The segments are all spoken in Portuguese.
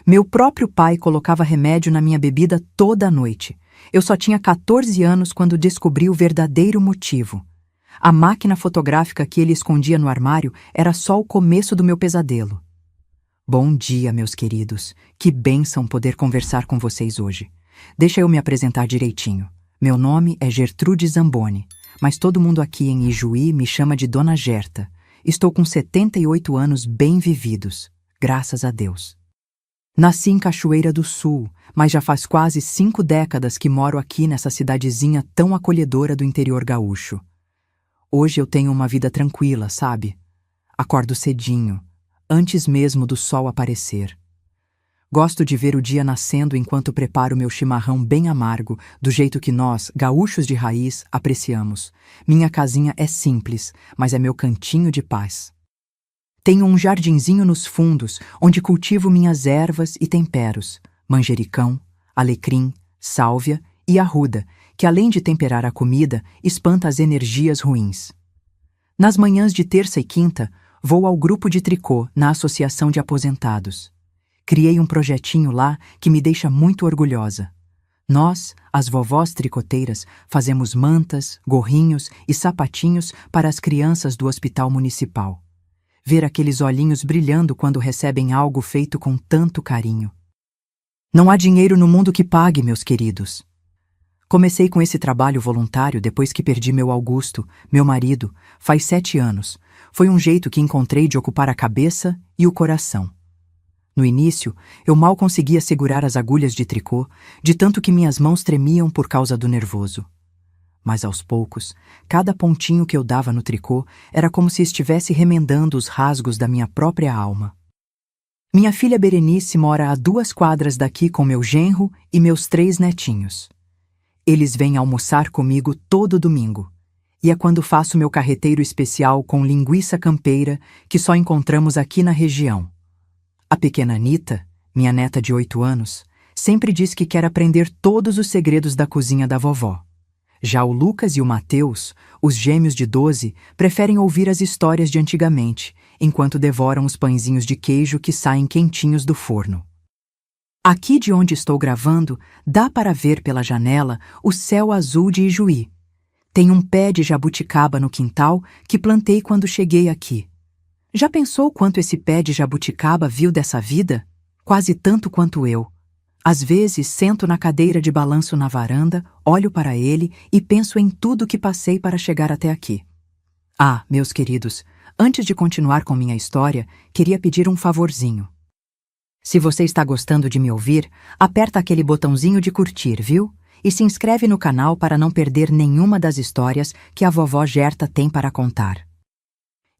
Meu próprio pai colocava remédio na minha bebida toda a noite. Eu só tinha 14 anos quando descobri o verdadeiro motivo. A máquina fotográfica que ele escondia no armário era só o começo do meu pesadelo. Bom dia, meus queridos. Que bênção poder conversar com vocês hoje. Deixa eu me apresentar direitinho. Meu nome é Gertrude Zamboni, mas todo mundo aqui em Ijuí me chama de Dona Gerta. Estou com 78 anos bem vividos, graças a Deus. Nasci em Cachoeira do Sul, mas já faz quase 5 décadas que moro aqui nessa cidadezinha tão acolhedora do interior gaúcho. Hoje eu tenho uma vida tranquila, sabe? Acordo cedinho, antes mesmo do sol aparecer. Gosto de ver o dia nascendo enquanto preparo meu chimarrão bem amargo, do jeito que nós, gaúchos de raiz, apreciamos. Minha casinha é simples, mas é meu cantinho de paz. Tenho um jardinzinho nos fundos, onde cultivo minhas ervas e temperos, manjericão, alecrim, sálvia e arruda, que além de temperar a comida, espanta as energias ruins. Nas manhãs de terça e quinta, vou ao grupo de tricô na Associação de Aposentados. Criei um projetinho lá que me deixa muito orgulhosa. Nós, as vovós tricoteiras, fazemos mantas, gorrinhos e sapatinhos para as crianças do hospital municipal. Ver aqueles olhinhos brilhando quando recebem algo feito com tanto carinho. Não há dinheiro no mundo que pague, meus queridos. Comecei com esse trabalho voluntário depois que perdi meu Augusto, meu marido, faz 7 anos. Foi um jeito que encontrei de ocupar a cabeça e o coração. No início, eu mal conseguia segurar as agulhas de tricô, de tanto que minhas mãos tremiam por causa do nervoso. Mas aos poucos, cada pontinho que eu dava no tricô era como se estivesse remendando os rasgos da minha própria alma. Minha filha Berenice mora a 2 quadras daqui com meu genro e meus 3 netinhos. Eles vêm almoçar comigo todo domingo. E é quando faço meu carreteiro especial com linguiça campeira que só encontramos aqui na região. A pequena Anita, minha neta de 8 anos, sempre diz que quer aprender todos os segredos da cozinha da vovó. Já o Lucas e o Mateus, os gêmeos de 12, preferem ouvir as histórias de antigamente, enquanto devoram os pãezinhos de queijo que saem quentinhos do forno. Aqui de onde estou gravando, dá para ver pela janela o céu azul de Ijuí. Tem um pé de jabuticaba no quintal que plantei quando cheguei aqui. Já pensou quanto esse pé de jabuticaba viu dessa vida? Quase tanto quanto eu. Às vezes, sento na cadeira de balanço na varanda, olho para ele e penso em tudo que passei para chegar até aqui. Ah, meus queridos, antes de continuar com minha história, queria pedir um favorzinho. Se você está gostando de me ouvir, aperta aquele botãozinho de curtir, viu? E se inscreve no canal para não perder nenhuma das histórias que a vovó Gerta tem para contar.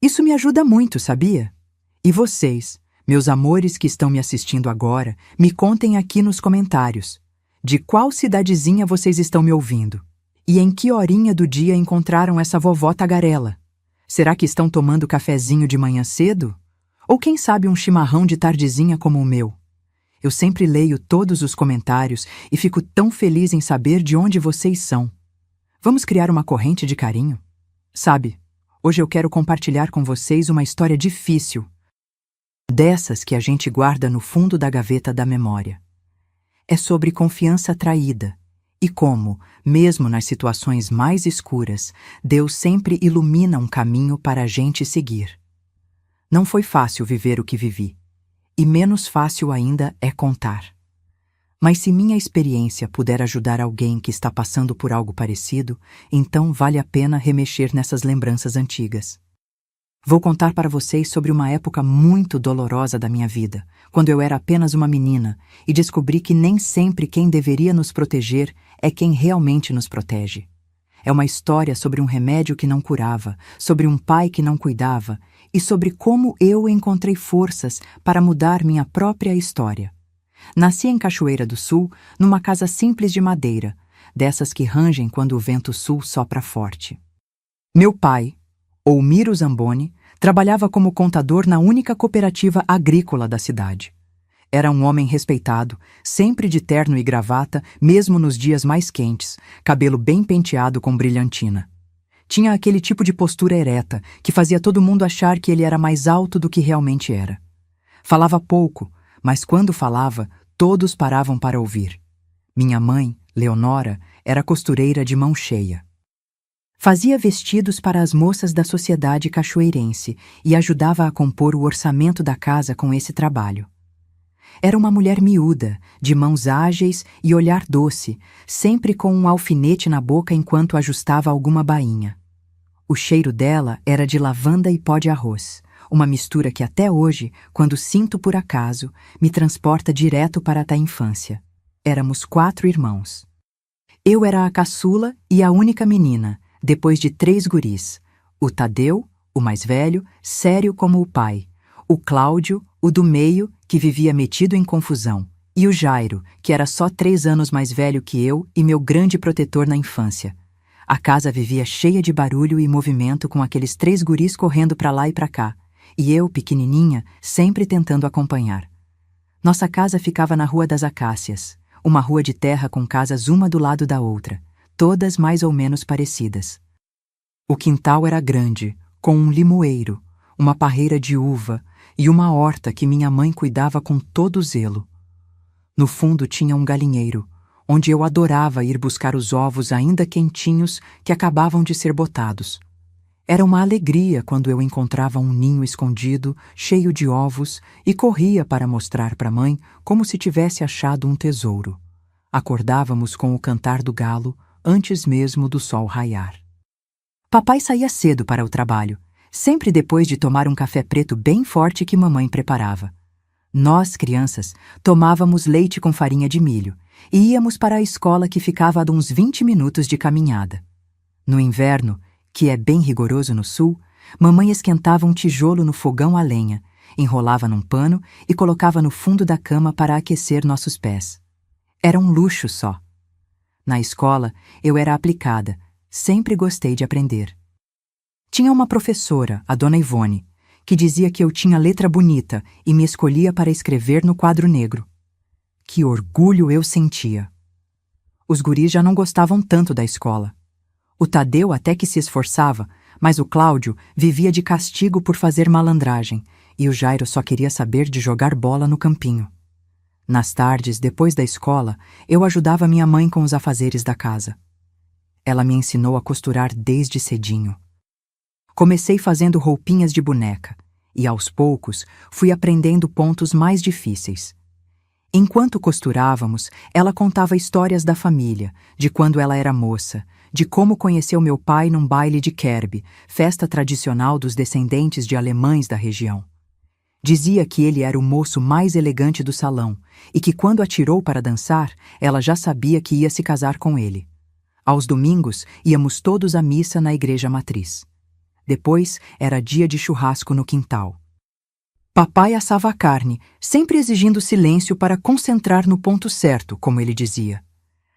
Isso me ajuda muito, sabia? E vocês, meus amores que estão me assistindo agora, me contem aqui nos comentários. De qual cidadezinha vocês estão me ouvindo? E em que horinha do dia encontraram essa vovó tagarela? Será que estão tomando cafezinho de manhã cedo? Ou quem sabe um chimarrão de tardezinha como o meu? Eu sempre leio todos os comentários e fico tão feliz em saber de onde vocês são. Vamos criar uma corrente de carinho? Sabe, hoje eu quero compartilhar com vocês uma história difícil, dessas que a gente guarda no fundo da gaveta da memória. É sobre confiança traída e como, mesmo nas situações mais escuras, Deus sempre ilumina um caminho para a gente seguir. Não foi fácil viver o que vivi, e menos fácil ainda é contar. Mas se minha experiência puder ajudar alguém que está passando por algo parecido, então vale a pena remexer nessas lembranças antigas. Vou contar para vocês sobre uma época muito dolorosa da minha vida, quando eu era apenas uma menina e descobri que nem sempre quem deveria nos proteger é quem realmente nos protege. É uma história sobre um remédio que não curava, sobre um pai que não cuidava e sobre como eu encontrei forças para mudar minha própria história. Nasci em Cachoeira do Sul, numa casa simples de madeira, dessas que rangem quando o vento sul sopra forte. Meu pai, Oumiro Zamboni, trabalhava como contador na única cooperativa agrícola da cidade. Era um homem respeitado, sempre de terno e gravata, mesmo nos dias mais quentes, cabelo bem penteado com brilhantina. Tinha aquele tipo de postura ereta que fazia todo mundo achar que ele era mais alto do que realmente era. Falava pouco, mas quando falava, todos paravam para ouvir. Minha mãe, Leonora, era costureira de mão cheia. Fazia vestidos para as moças da sociedade cachoeirense e ajudava a compor o orçamento da casa com esse trabalho. Era uma mulher miúda, de mãos ágeis e olhar doce, sempre com um alfinete na boca enquanto ajustava alguma bainha. O cheiro dela era de lavanda e pó de arroz, uma mistura que até hoje, quando sinto por acaso, me transporta direto para a infância. Éramos 4 irmãos. Eu era a caçula e a única menina, depois de 3 guris. O Tadeu, o mais velho, sério como o pai. O Cláudio, o do meio, que vivia metido em confusão. E o Jairo, que era só 3 anos mais velho que eu e meu grande protetor na infância. A casa vivia cheia de barulho e movimento com aqueles 3 guris correndo para lá e para cá. E eu, pequenininha, sempre tentando acompanhar. Nossa casa ficava na Rua das Acácias, uma rua de terra com casas uma do lado da outra, todas mais ou menos parecidas. O quintal era grande, com um limoeiro, uma parreira de uva e uma horta que minha mãe cuidava com todo zelo. No fundo tinha um galinheiro, onde eu adorava ir buscar os ovos ainda quentinhos que acabavam de ser botados. Era uma alegria quando eu encontrava um ninho escondido, cheio de ovos, e corria para mostrar para a mãe como se tivesse achado um tesouro. Acordávamos com o cantar do galo antes mesmo do sol raiar. Papai saía cedo para o trabalho, sempre depois de tomar um café preto bem forte que mamãe preparava. Nós, crianças, tomávamos leite com farinha de milho e íamos para a escola que ficava a uns 20 minutos de caminhada. No inverno, que é bem rigoroso no sul, mamãe esquentava um tijolo no fogão a lenha, enrolava num pano e colocava no fundo da cama para aquecer nossos pés. Era um luxo só. Na escola, eu era aplicada, sempre gostei de aprender. Tinha uma professora, a dona Ivone, que dizia que eu tinha letra bonita e me escolhia para escrever no quadro negro. Que orgulho eu sentia! Os guris já não gostavam tanto da escola. O Tadeu até que se esforçava, mas o Cláudio vivia de castigo por fazer malandragem, e o Jairo só queria saber de jogar bola no campinho. Nas tardes, depois da escola, eu ajudava minha mãe com os afazeres da casa. Ela me ensinou a costurar desde cedinho. Comecei fazendo roupinhas de boneca, e aos poucos fui aprendendo pontos mais difíceis. Enquanto costurávamos, ela contava histórias da família, de quando ela era moça, de como conheceu meu pai num baile de Kerbe, festa tradicional dos descendentes de alemães da região. Dizia que ele era o moço mais elegante do salão e que quando atirou para dançar, ela já sabia que ia se casar com ele. Aos domingos, íamos todos à missa na igreja matriz. Depois, era dia de churrasco no quintal. Papai assava a carne, sempre exigindo silêncio para concentrar no ponto certo, como ele dizia.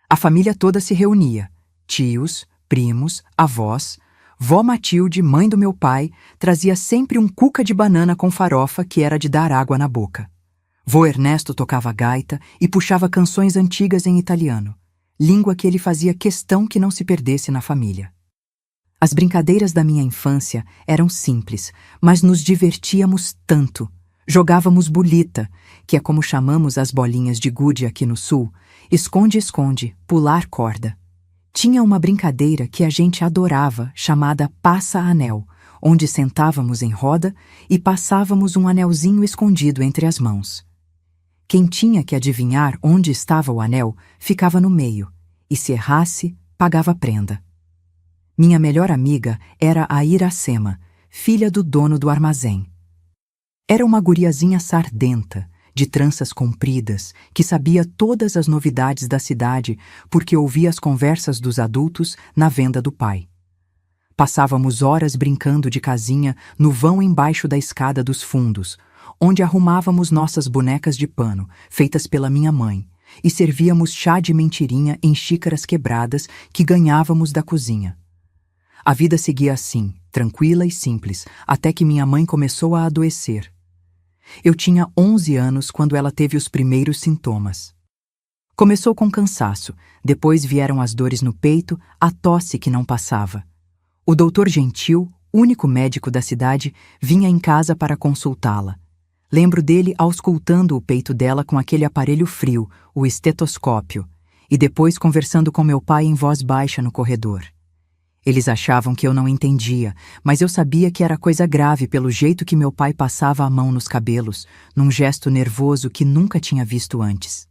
A família toda se reunia. Tios, primos, avós. Vó Matilde, mãe do meu pai, trazia sempre um cuca de banana com farofa que era de dar água na boca. Vô Ernesto tocava gaita e puxava canções antigas em italiano, língua que ele fazia questão que não se perdesse na família. As brincadeiras da minha infância eram simples, mas nos divertíamos tanto. Jogávamos bolita, que é como chamamos as bolinhas de gude aqui no sul, esconde-esconde, pular corda. Tinha uma brincadeira que a gente adorava, chamada passa-anel, onde sentávamos em roda e passávamos um anelzinho escondido entre as mãos. Quem tinha que adivinhar onde estava o anel ficava no meio, e se errasse, pagava prenda. Minha melhor amiga era a Iracema, filha do dono do armazém. Era uma guriazinha sardenta, de tranças compridas, que sabia todas as novidades da cidade porque ouvia as conversas dos adultos na venda do pai. Passávamos horas brincando de casinha no vão embaixo da escada dos fundos, onde arrumávamos nossas bonecas de pano, feitas pela minha mãe, e servíamos chá de mentirinha em xícaras quebradas que ganhávamos da cozinha. A vida seguia assim, tranquila e simples, até que minha mãe começou a adoecer. Eu tinha 11 anos quando ela teve os primeiros sintomas. Começou com cansaço, depois vieram as dores no peito, a tosse que não passava. O doutor Gentil, único médico da cidade, vinha em casa para consultá-la. Lembro dele auscultando o peito dela com aquele aparelho frio, o estetoscópio, e depois conversando com meu pai em voz baixa no corredor. Eles achavam que eu não entendia, mas eu sabia que era coisa grave pelo jeito que meu pai passava a mão nos cabelos, num gesto nervoso que nunca tinha visto antes.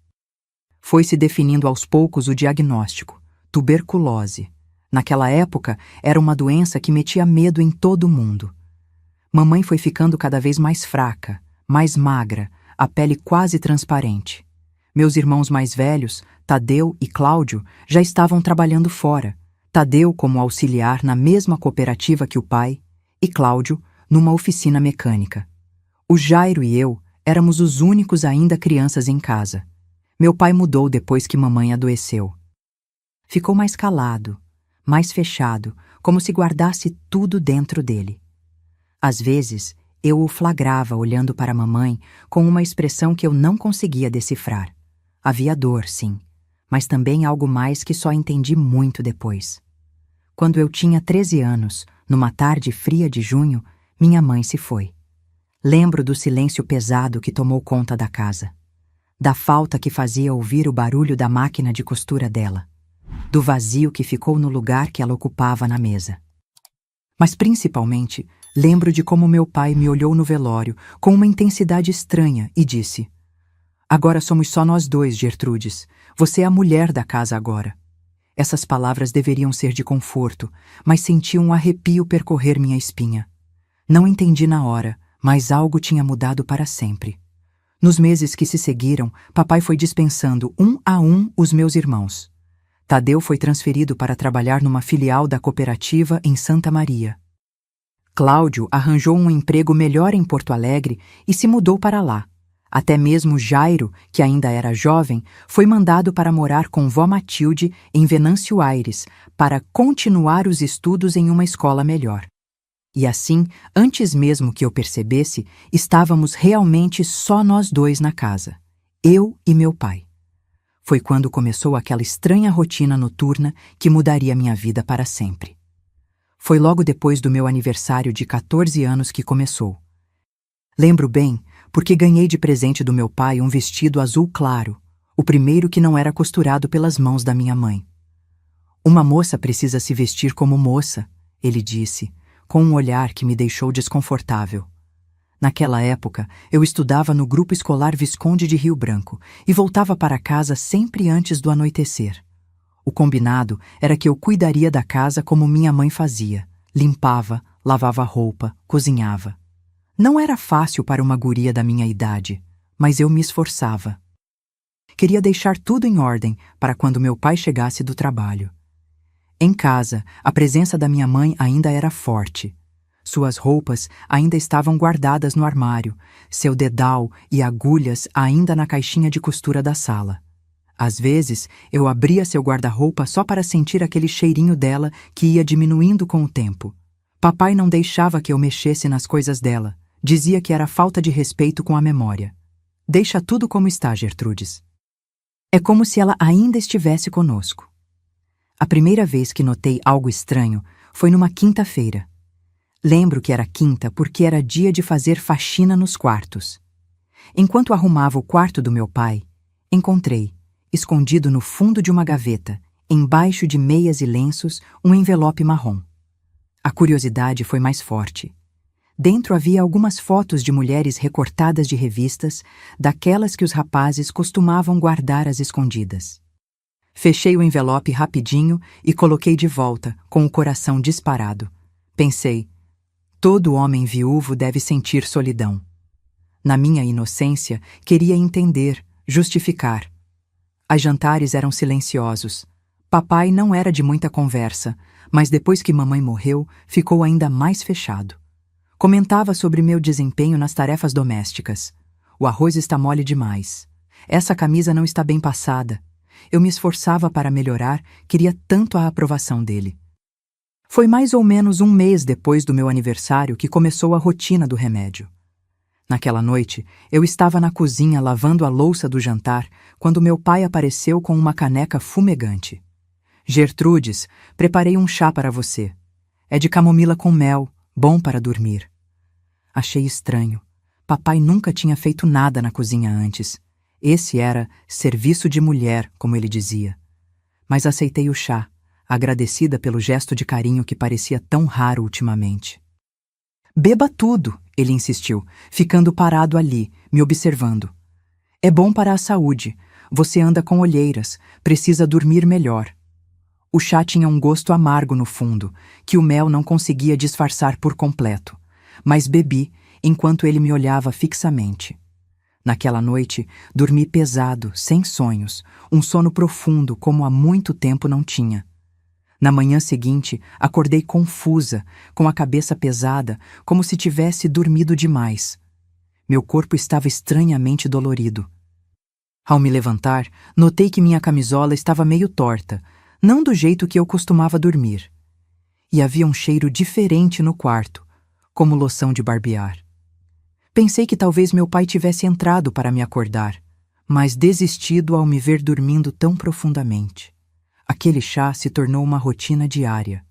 Foi se definindo aos poucos o diagnóstico: tuberculose. Naquela época, era uma doença que metia medo em todo mundo. Mamãe foi ficando cada vez mais fraca, mais magra, a pele quase transparente. Meus irmãos mais velhos, Tadeu e Cláudio, já estavam trabalhando fora. Tadeu como auxiliar na mesma cooperativa que o pai, e Cláudio numa oficina mecânica. O Jairo e eu éramos os únicos ainda crianças em casa. Meu pai mudou depois que mamãe adoeceu. Ficou mais calado, mais fechado, como se guardasse tudo dentro dele. Às vezes, eu o flagrava olhando para mamãe com uma expressão que eu não conseguia decifrar. Havia dor, sim, mas também algo mais que só entendi muito depois. Quando eu tinha 13 anos, numa tarde fria de junho, minha mãe se foi. Lembro do silêncio pesado que tomou conta da casa, da falta que fazia ouvir o barulho da máquina de costura dela, do vazio que ficou no lugar que ela ocupava na mesa. Mas principalmente, lembro de como meu pai me olhou no velório com uma intensidade estranha e disse: "Agora somos só nós dois, Gertrudes. Você é a mulher da casa agora." Essas palavras deveriam ser de conforto, mas senti um arrepio percorrer minha espinha. Não entendi na hora, mas algo tinha mudado para sempre. Nos meses que se seguiram, papai foi dispensando um a um os meus irmãos. Tadeu foi transferido para trabalhar numa filial da cooperativa em Santa Maria. Cláudio arranjou um emprego melhor em Porto Alegre e se mudou para lá. Até mesmo Jairo, que ainda era jovem, foi mandado para morar com vó Matilde em Venâncio Aires, para continuar os estudos em uma escola melhor. E assim, antes mesmo que eu percebesse, estávamos realmente só nós dois na casa, eu e meu pai. Foi quando começou aquela estranha rotina noturna que mudaria minha vida para sempre. Foi logo depois do meu aniversário de 14 anos que começou. Lembro bem, porque ganhei de presente do meu pai um vestido azul claro, o primeiro que não era costurado pelas mãos da minha mãe. "Uma moça precisa se vestir como moça", ele disse, com um olhar que me deixou desconfortável. Naquela época, eu estudava no grupo escolar Visconde de Rio Branco e voltava para casa sempre antes do anoitecer. O combinado era que eu cuidaria da casa como minha mãe fazia, limpava, lavava roupa, cozinhava. Não era fácil para uma guria da minha idade, mas eu me esforçava. Queria deixar tudo em ordem para quando meu pai chegasse do trabalho. Em casa, a presença da minha mãe ainda era forte. Suas roupas ainda estavam guardadas no armário, seu dedal e agulhas ainda na caixinha de costura da sala. Às vezes, eu abria seu guarda-roupa só para sentir aquele cheirinho dela que ia diminuindo com o tempo. Papai não deixava que eu mexesse nas coisas dela. Dizia que era falta de respeito com a memória. "Deixa tudo como está, Gertrudes." É como se ela ainda estivesse conosco. A primeira vez que notei algo estranho foi numa quinta-feira. Lembro que era quinta porque era dia de fazer faxina nos quartos. Enquanto arrumava o quarto do meu pai, encontrei, escondido no fundo de uma gaveta, embaixo de meias e lenços, um envelope marrom. A curiosidade foi mais forte. Dentro havia algumas fotos de mulheres recortadas de revistas, daquelas que os rapazes costumavam guardar às escondidas. Fechei o envelope rapidinho e coloquei de volta, com o coração disparado. Pensei, todo homem viúvo deve sentir solidão. Na minha inocência, queria entender, justificar. As jantares eram silenciosos. Papai não era de muita conversa, mas depois que mamãe morreu, ficou ainda mais fechado. Comentava sobre meu desempenho nas tarefas domésticas. "O arroz está mole demais. Essa camisa não está bem passada." Eu me esforçava para melhorar, queria tanto a aprovação dele. Foi mais ou menos um mês depois do meu aniversário que começou a rotina do remédio. Naquela noite, eu estava na cozinha lavando a louça do jantar quando meu pai apareceu com uma caneca fumegante. "Gertrudes, preparei um chá para você. É de camomila com mel, bom para dormir." Achei estranho, Papai nunca tinha feito nada na cozinha antes. Esse era serviço de mulher, como ele dizia. Mas aceitei o chá, agradecida pelo gesto de carinho que parecia tão raro ultimamente. Beba tudo, ele insistiu, ficando parado ali, me observando. É bom para a saúde. Você anda com olheiras, precisa dormir melhor. O chá tinha um gosto amargo no fundo, que o mel não conseguia disfarçar por completo. Mas bebi, enquanto ele me olhava fixamente. Naquela noite, dormi pesado, sem sonhos, um sono profundo como há muito tempo não tinha. Na manhã seguinte, acordei confusa, com a cabeça pesada, como se tivesse dormido demais. Meu corpo estava estranhamente dolorido. Ao me levantar, notei que minha camisola estava meio torta, não do jeito que eu costumava dormir. E havia um cheiro diferente no quarto, como loção de barbear. Pensei que talvez meu pai tivesse entrado para me acordar, mas desistido ao me ver dormindo tão profundamente. Aquele chá se tornou uma rotina diária.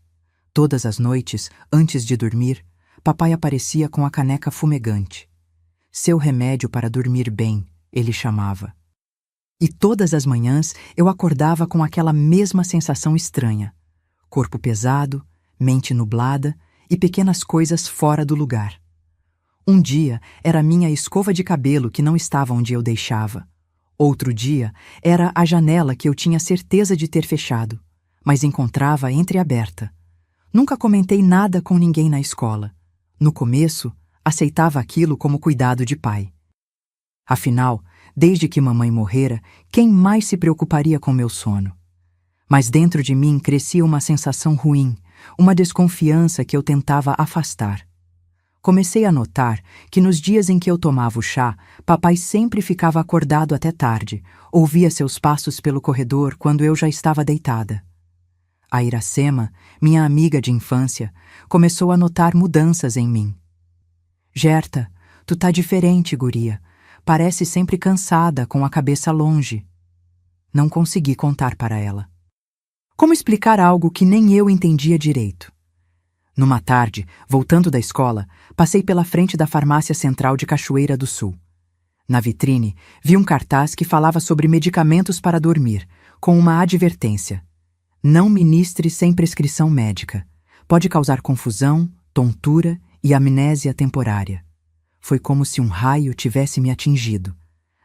Todas as noites, antes de dormir, papai aparecia com a caneca fumegante. Seu remédio para dormir bem, ele chamava. E todas as manhãs eu acordava com aquela mesma sensação estranha. Corpo pesado, mente nublada e pequenas coisas fora do lugar. Um dia era minha escova de cabelo que não estava onde eu deixava. Outro dia era a janela que eu tinha certeza de ter fechado, mas encontrava entreaberta. Nunca comentei nada com ninguém na escola. No começo, aceitava aquilo como cuidado de pai. Afinal, desde que mamãe morrera, quem mais se preocuparia com meu sono? Mas dentro de mim crescia uma sensação ruim, uma desconfiança que eu tentava afastar. Comecei a notar que nos dias em que eu tomava o chá, papai sempre ficava acordado até tarde, ouvia seus passos pelo corredor quando eu já estava deitada. A Iracema, minha amiga de infância, começou a notar mudanças em mim. Gerta, tu tá diferente, guria. Parece sempre cansada, com a cabeça longe. Não consegui contar para ela. Como explicar algo que nem eu entendia direito? Numa tarde, voltando da escola, passei pela frente da farmácia central de Cachoeira do Sul. Na vitrine, vi um cartaz que falava sobre medicamentos para dormir, com uma advertência. Não ministre sem prescrição médica. Pode causar confusão, tontura e amnésia temporária. Foi como se um raio tivesse me atingido.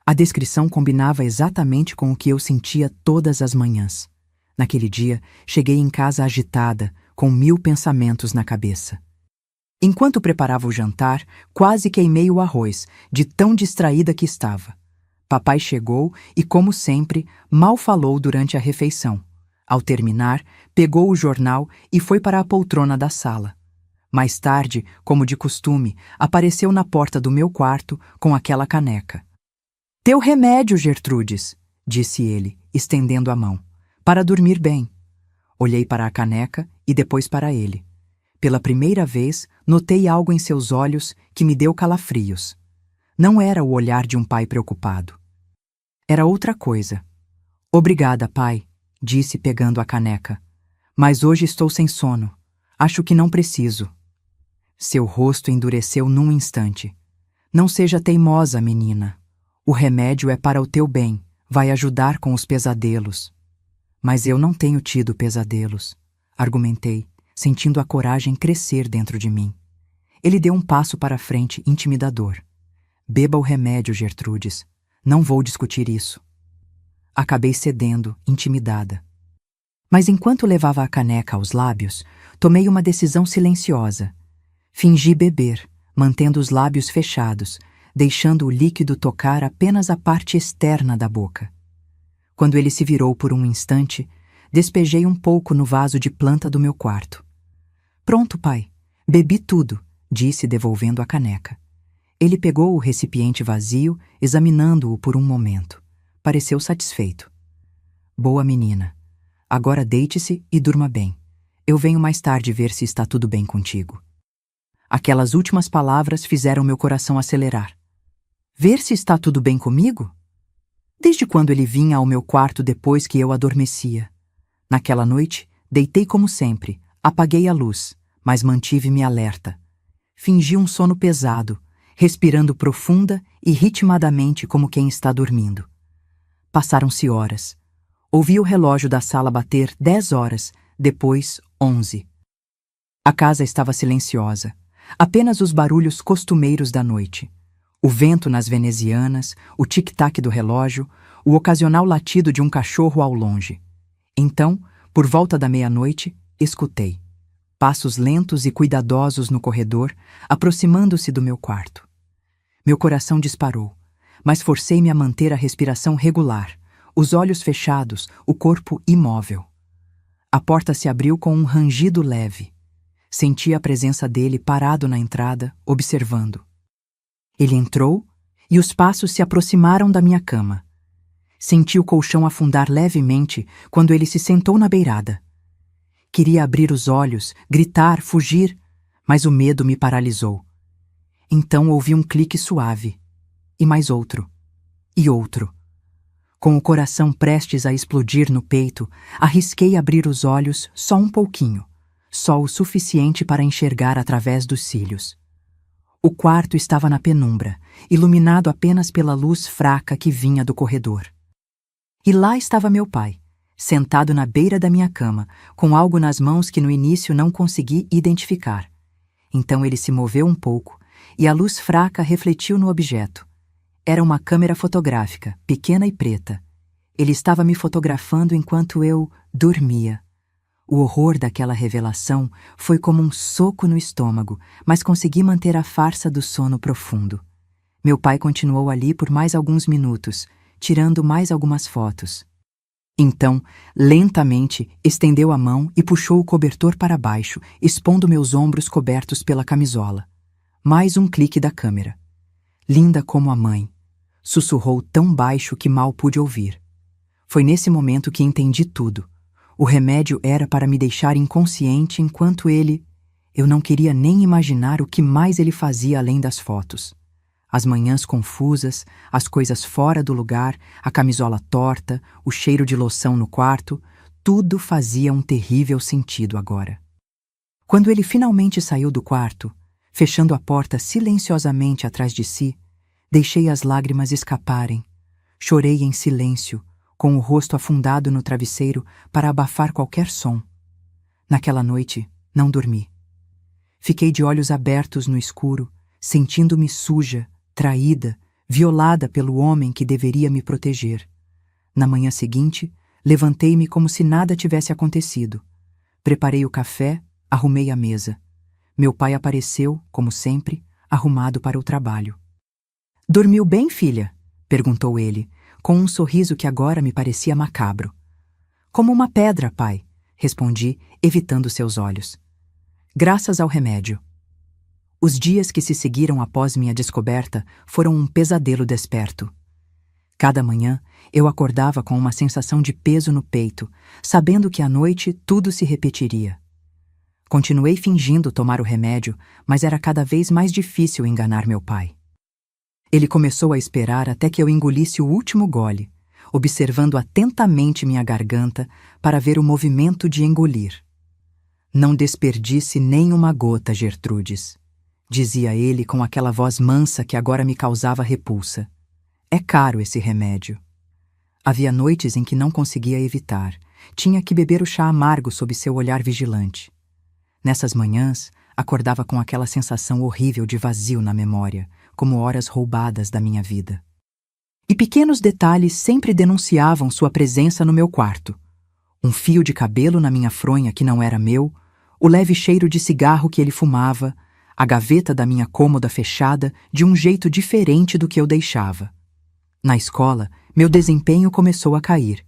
A descrição combinava exatamente com o que eu sentia todas as manhãs. Naquele dia, cheguei em casa agitada, com 1000 pensamentos na cabeça. Enquanto preparava o jantar, quase queimei o arroz, de tão distraída que estava. Papai chegou e, como sempre, mal falou durante a refeição. Ao terminar, pegou o jornal e foi para a poltrona da sala. Mais tarde, como de costume, apareceu na porta do meu quarto com aquela caneca. "Teu remédio, Gertrudes", disse ele, estendendo a mão, "para dormir bem." Olhei para a caneca e depois para ele. Pela primeira vez, notei algo em seus olhos que me deu calafrios. Não era o olhar de um pai preocupado. Era outra coisa. "Obrigada, pai", disse pegando a caneca. "Mas hoje estou sem sono. Acho que não preciso." Seu rosto endureceu num instante. "Não seja teimosa, menina. O remédio é para o teu bem. Vai ajudar com os pesadelos." "Mas eu não tenho tido pesadelos", argumentei, sentindo a coragem crescer dentro de mim. Ele deu um passo para a frente, intimidador. "Beba o remédio, Gertrudes. Não vou discutir isso." Acabei cedendo, intimidada. Mas enquanto levava a caneca aos lábios, tomei uma decisão silenciosa. Fingi beber, mantendo os lábios fechados, deixando o líquido tocar apenas a parte externa da boca. Quando ele se virou por um instante, despejei um pouco no vaso de planta do meu quarto. "Pronto, pai. Bebi tudo", disse, devolvendo a caneca. Ele pegou o recipiente vazio, examinando-o por um momento. Pareceu satisfeito. "Boa menina. Agora deite-se e durma bem. Eu venho mais tarde ver se está tudo bem contigo." Aquelas últimas palavras fizeram meu coração acelerar. Ver se está tudo bem comigo? Desde quando ele vinha ao meu quarto depois que eu adormecia? Naquela noite, deitei como sempre, apaguei a luz, mas mantive-me alerta. Fingi um sono pesado, respirando profunda e ritmadamente como quem está dormindo. Passaram-se horas. Ouvi o relógio da sala bater 10 horas, depois 11. A casa estava silenciosa. Apenas os barulhos costumeiros da noite. O vento nas venezianas, o tic-tac do relógio, o ocasional latido de um cachorro ao longe. Então, por volta da meia-noite, escutei. Passos lentos e cuidadosos no corredor, aproximando-se do meu quarto. Meu coração disparou, mas forcei-me a manter a respiração regular, os olhos fechados, o corpo imóvel. A porta se abriu com um rangido leve. Senti a presença dele parado na entrada, observando. Ele entrou e os passos se aproximaram da minha cama. Senti o colchão afundar levemente quando ele se sentou na beirada. Queria abrir os olhos, gritar, fugir, mas o medo me paralisou. Então ouvi um clique suave, e mais outro, e outro. Com o coração prestes a explodir no peito, arrisquei abrir os olhos só um pouquinho, só o suficiente para enxergar através dos cílios. O quarto estava na penumbra, iluminado apenas pela luz fraca que vinha do corredor. E lá estava meu pai, sentado na beira da minha cama, com algo nas mãos que no início não consegui identificar. Então ele se moveu um pouco, e a luz fraca refletiu no objeto. Era uma câmera fotográfica, pequena e preta. Ele estava me fotografando enquanto eu dormia. O horror daquela revelação foi como um soco no estômago, mas consegui manter a farsa do sono profundo. Meu pai continuou ali por mais alguns minutos, tirando mais algumas fotos. Então, lentamente, estendeu a mão e puxou o cobertor para baixo, expondo meus ombros cobertos pela camisola. Mais um clique da câmera. Linda como a mãe. Sussurrou tão baixo que mal pude ouvir. Foi nesse momento que entendi tudo. O remédio era para me deixar inconsciente enquanto ele... Eu não queria nem imaginar o que mais ele fazia além das fotos. As manhãs confusas, as coisas fora do lugar, a camisola torta, o cheiro de loção no quarto, tudo fazia um terrível sentido agora. Quando ele finalmente saiu do quarto, fechando a porta silenciosamente atrás de si, deixei as lágrimas escaparem. Chorei em silêncio, com o rosto afundado no travesseiro para abafar qualquer som. Naquela noite, não dormi. Fiquei de olhos abertos no escuro, sentindo-me suja, traída, violada pelo homem que deveria me proteger. Na manhã seguinte, levantei-me como se nada tivesse acontecido. Preparei o café, arrumei a mesa. Meu pai apareceu, como sempre, arrumado para o trabalho. "Dormiu bem, filha?" perguntou ele, com um sorriso que agora me parecia macabro. "Como uma pedra, pai", respondi, evitando seus olhos. "Graças ao remédio." Os dias que se seguiram após minha descoberta foram um pesadelo desperto. Cada manhã, eu acordava com uma sensação de peso no peito, sabendo que à noite tudo se repetiria. Continuei fingindo tomar o remédio, mas era cada vez mais difícil enganar meu pai. Ele começou a esperar até que eu engolisse o último gole, observando atentamente minha garganta para ver o movimento de engolir. "Não desperdice nem uma gota, Gertrudes", dizia ele com aquela voz mansa que agora me causava repulsa. "É caro esse remédio." Havia noites em que não conseguia evitar. Tinha que beber o chá amargo sob seu olhar vigilante. Nessas manhãs, acordava com aquela sensação horrível de vazio na memória, como horas roubadas da minha vida. E pequenos detalhes sempre denunciavam sua presença no meu quarto. Um fio de cabelo na minha fronha que não era meu, o leve cheiro de cigarro que ele fumava, a gaveta da minha cômoda fechada de um jeito diferente do que eu deixava. Na escola, meu desempenho começou a cair.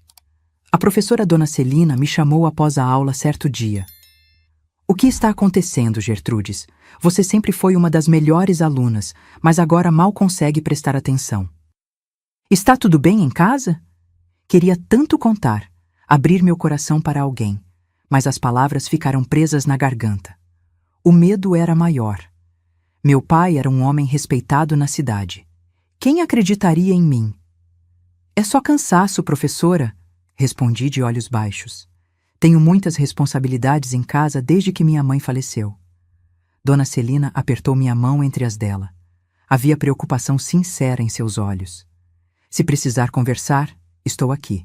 A professora Dona Celina me chamou após a aula certo dia. "O que está acontecendo, Gertrudes? Você sempre foi uma das melhores alunas, mas agora mal consegue prestar atenção. Está tudo bem em casa?" Queria tanto contar, abrir meu coração para alguém, mas as palavras ficaram presas na garganta. O medo era maior. Meu pai era um homem respeitado na cidade. Quem acreditaria em mim? "É só cansaço, professora", respondi de olhos baixos. "Tenho muitas responsabilidades em casa desde que minha mãe faleceu." Dona Celina apertou minha mão entre as dela. Havia preocupação sincera em seus olhos. Se precisar conversar, estou aqui.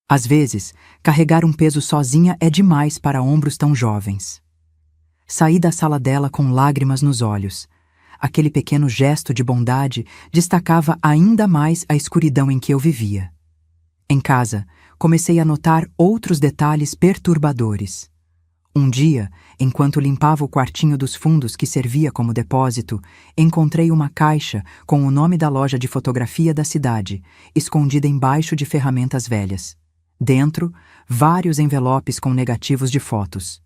Às vezes, carregar um peso sozinha é demais para ombros tão jovens. Saí da sala dela com lágrimas nos olhos. Aquele pequeno gesto de bondade destacava ainda mais a escuridão em que eu vivia. Em casa, comecei a notar outros detalhes perturbadores. Um dia, enquanto limpava o quartinho dos fundos que servia como depósito, encontrei uma caixa com o nome da loja de fotografia da cidade, escondida embaixo de ferramentas velhas. Dentro, vários envelopes com negativos de fotos.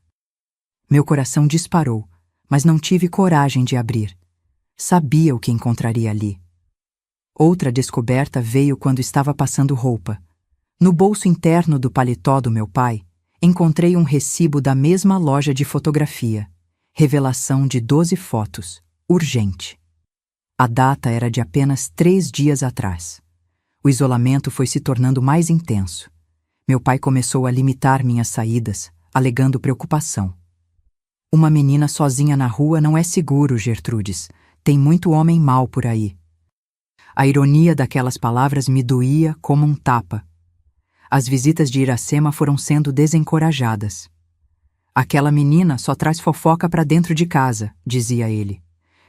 Meu coração disparou, mas não tive coragem de abrir. Sabia o que encontraria ali. Outra descoberta veio quando estava passando roupa. No bolso interno do paletó do meu pai, encontrei um recibo da mesma loja de fotografia. Revelação de 12 fotos. Urgente. A data era de apenas 3 dias atrás. O isolamento foi se tornando mais intenso. Meu pai começou a limitar minhas saídas, alegando preocupação. Uma menina sozinha na rua não é seguro, Gertrudes. Tem muito homem mau por aí. A ironia daquelas palavras me doía como um tapa. As visitas de Iracema foram sendo desencorajadas. Aquela menina só traz fofoca para dentro de casa, dizia ele.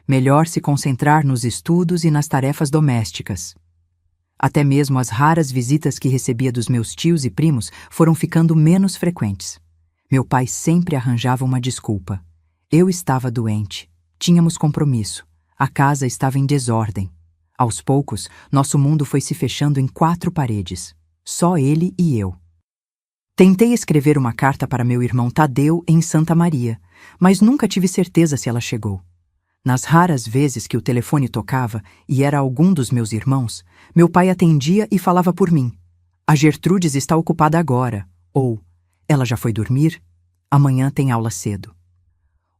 Melhor se concentrar nos estudos e nas tarefas domésticas. Até mesmo as raras visitas que recebia dos meus tios e primos foram ficando menos frequentes. Meu pai sempre arranjava uma desculpa. Eu estava doente. Tínhamos compromisso. A casa estava em desordem. Aos poucos, nosso mundo foi se fechando em 4 paredes. Só ele e eu. Tentei escrever uma carta para meu irmão Tadeu em Santa Maria, mas nunca tive certeza se ela chegou. Nas raras vezes que o telefone tocava e era algum dos meus irmãos, meu pai atendia e falava por mim. A Gertrudes está ocupada agora, ou ela já foi dormir? Amanhã tem aula cedo.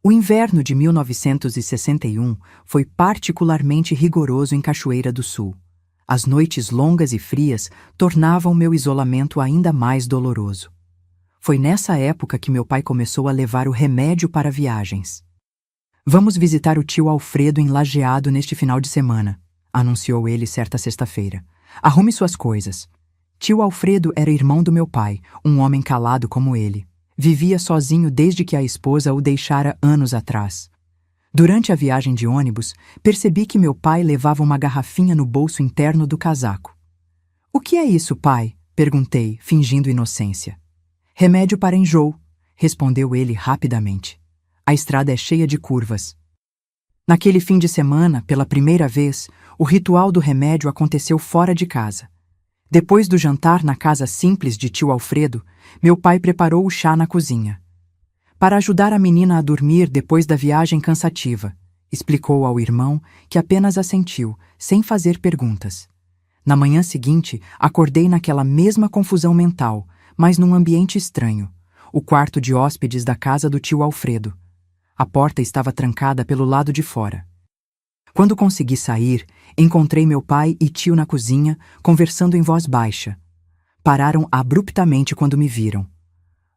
O inverno de 1961 foi particularmente rigoroso em Cachoeira do Sul. As noites longas e frias tornavam meu isolamento ainda mais doloroso. Foi nessa época que meu pai começou a levar o remédio para viagens. Vamos visitar o tio Alfredo em Lajeado neste final de semana, anunciou ele certa sexta-feira. Arrume suas coisas. Tio Alfredo era irmão do meu pai, um homem calado como ele. Vivia sozinho desde que a esposa o deixara anos atrás. Durante a viagem de ônibus, percebi que meu pai levava uma garrafinha no bolso interno do casaco. O que é isso, pai? Perguntei, fingindo inocência. Remédio para enjoo, respondeu ele rapidamente. A estrada é cheia de curvas. Naquele fim de semana, pela primeira vez, o ritual do remédio aconteceu fora de casa. Depois do jantar na casa simples de tio Alfredo, meu pai preparou o chá na cozinha. Para ajudar a menina a dormir depois da viagem cansativa, explicou ao irmão, que apenas assentiu, sem fazer perguntas. Na manhã seguinte, acordei naquela mesma confusão mental, mas num ambiente estranho, o quarto de hóspedes da casa do tio Alfredo. A porta estava trancada pelo lado de fora. Quando consegui sair, encontrei meu pai e tio na cozinha, conversando em voz baixa. Pararam abruptamente quando me viram.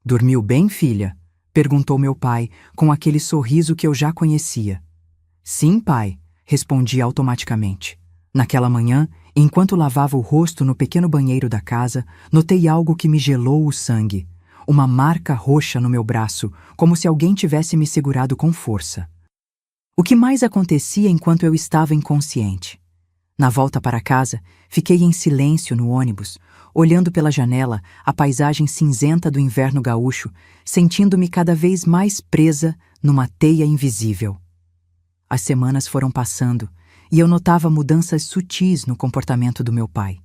"Dormiu bem, filha?" perguntou meu pai, com aquele sorriso que eu já conhecia. "Sim, pai", respondi automaticamente. Naquela manhã, enquanto lavava o rosto no pequeno banheiro da casa, notei algo que me gelou o sangue. Uma marca roxa no meu braço, como se alguém tivesse me segurado com força. O que mais acontecia enquanto eu estava inconsciente? Na volta para casa, fiquei em silêncio no ônibus, olhando pela janela a paisagem cinzenta do inverno gaúcho, sentindo-me cada vez mais presa numa teia invisível. As semanas foram passando e eu notava mudanças sutis no comportamento do meu pai.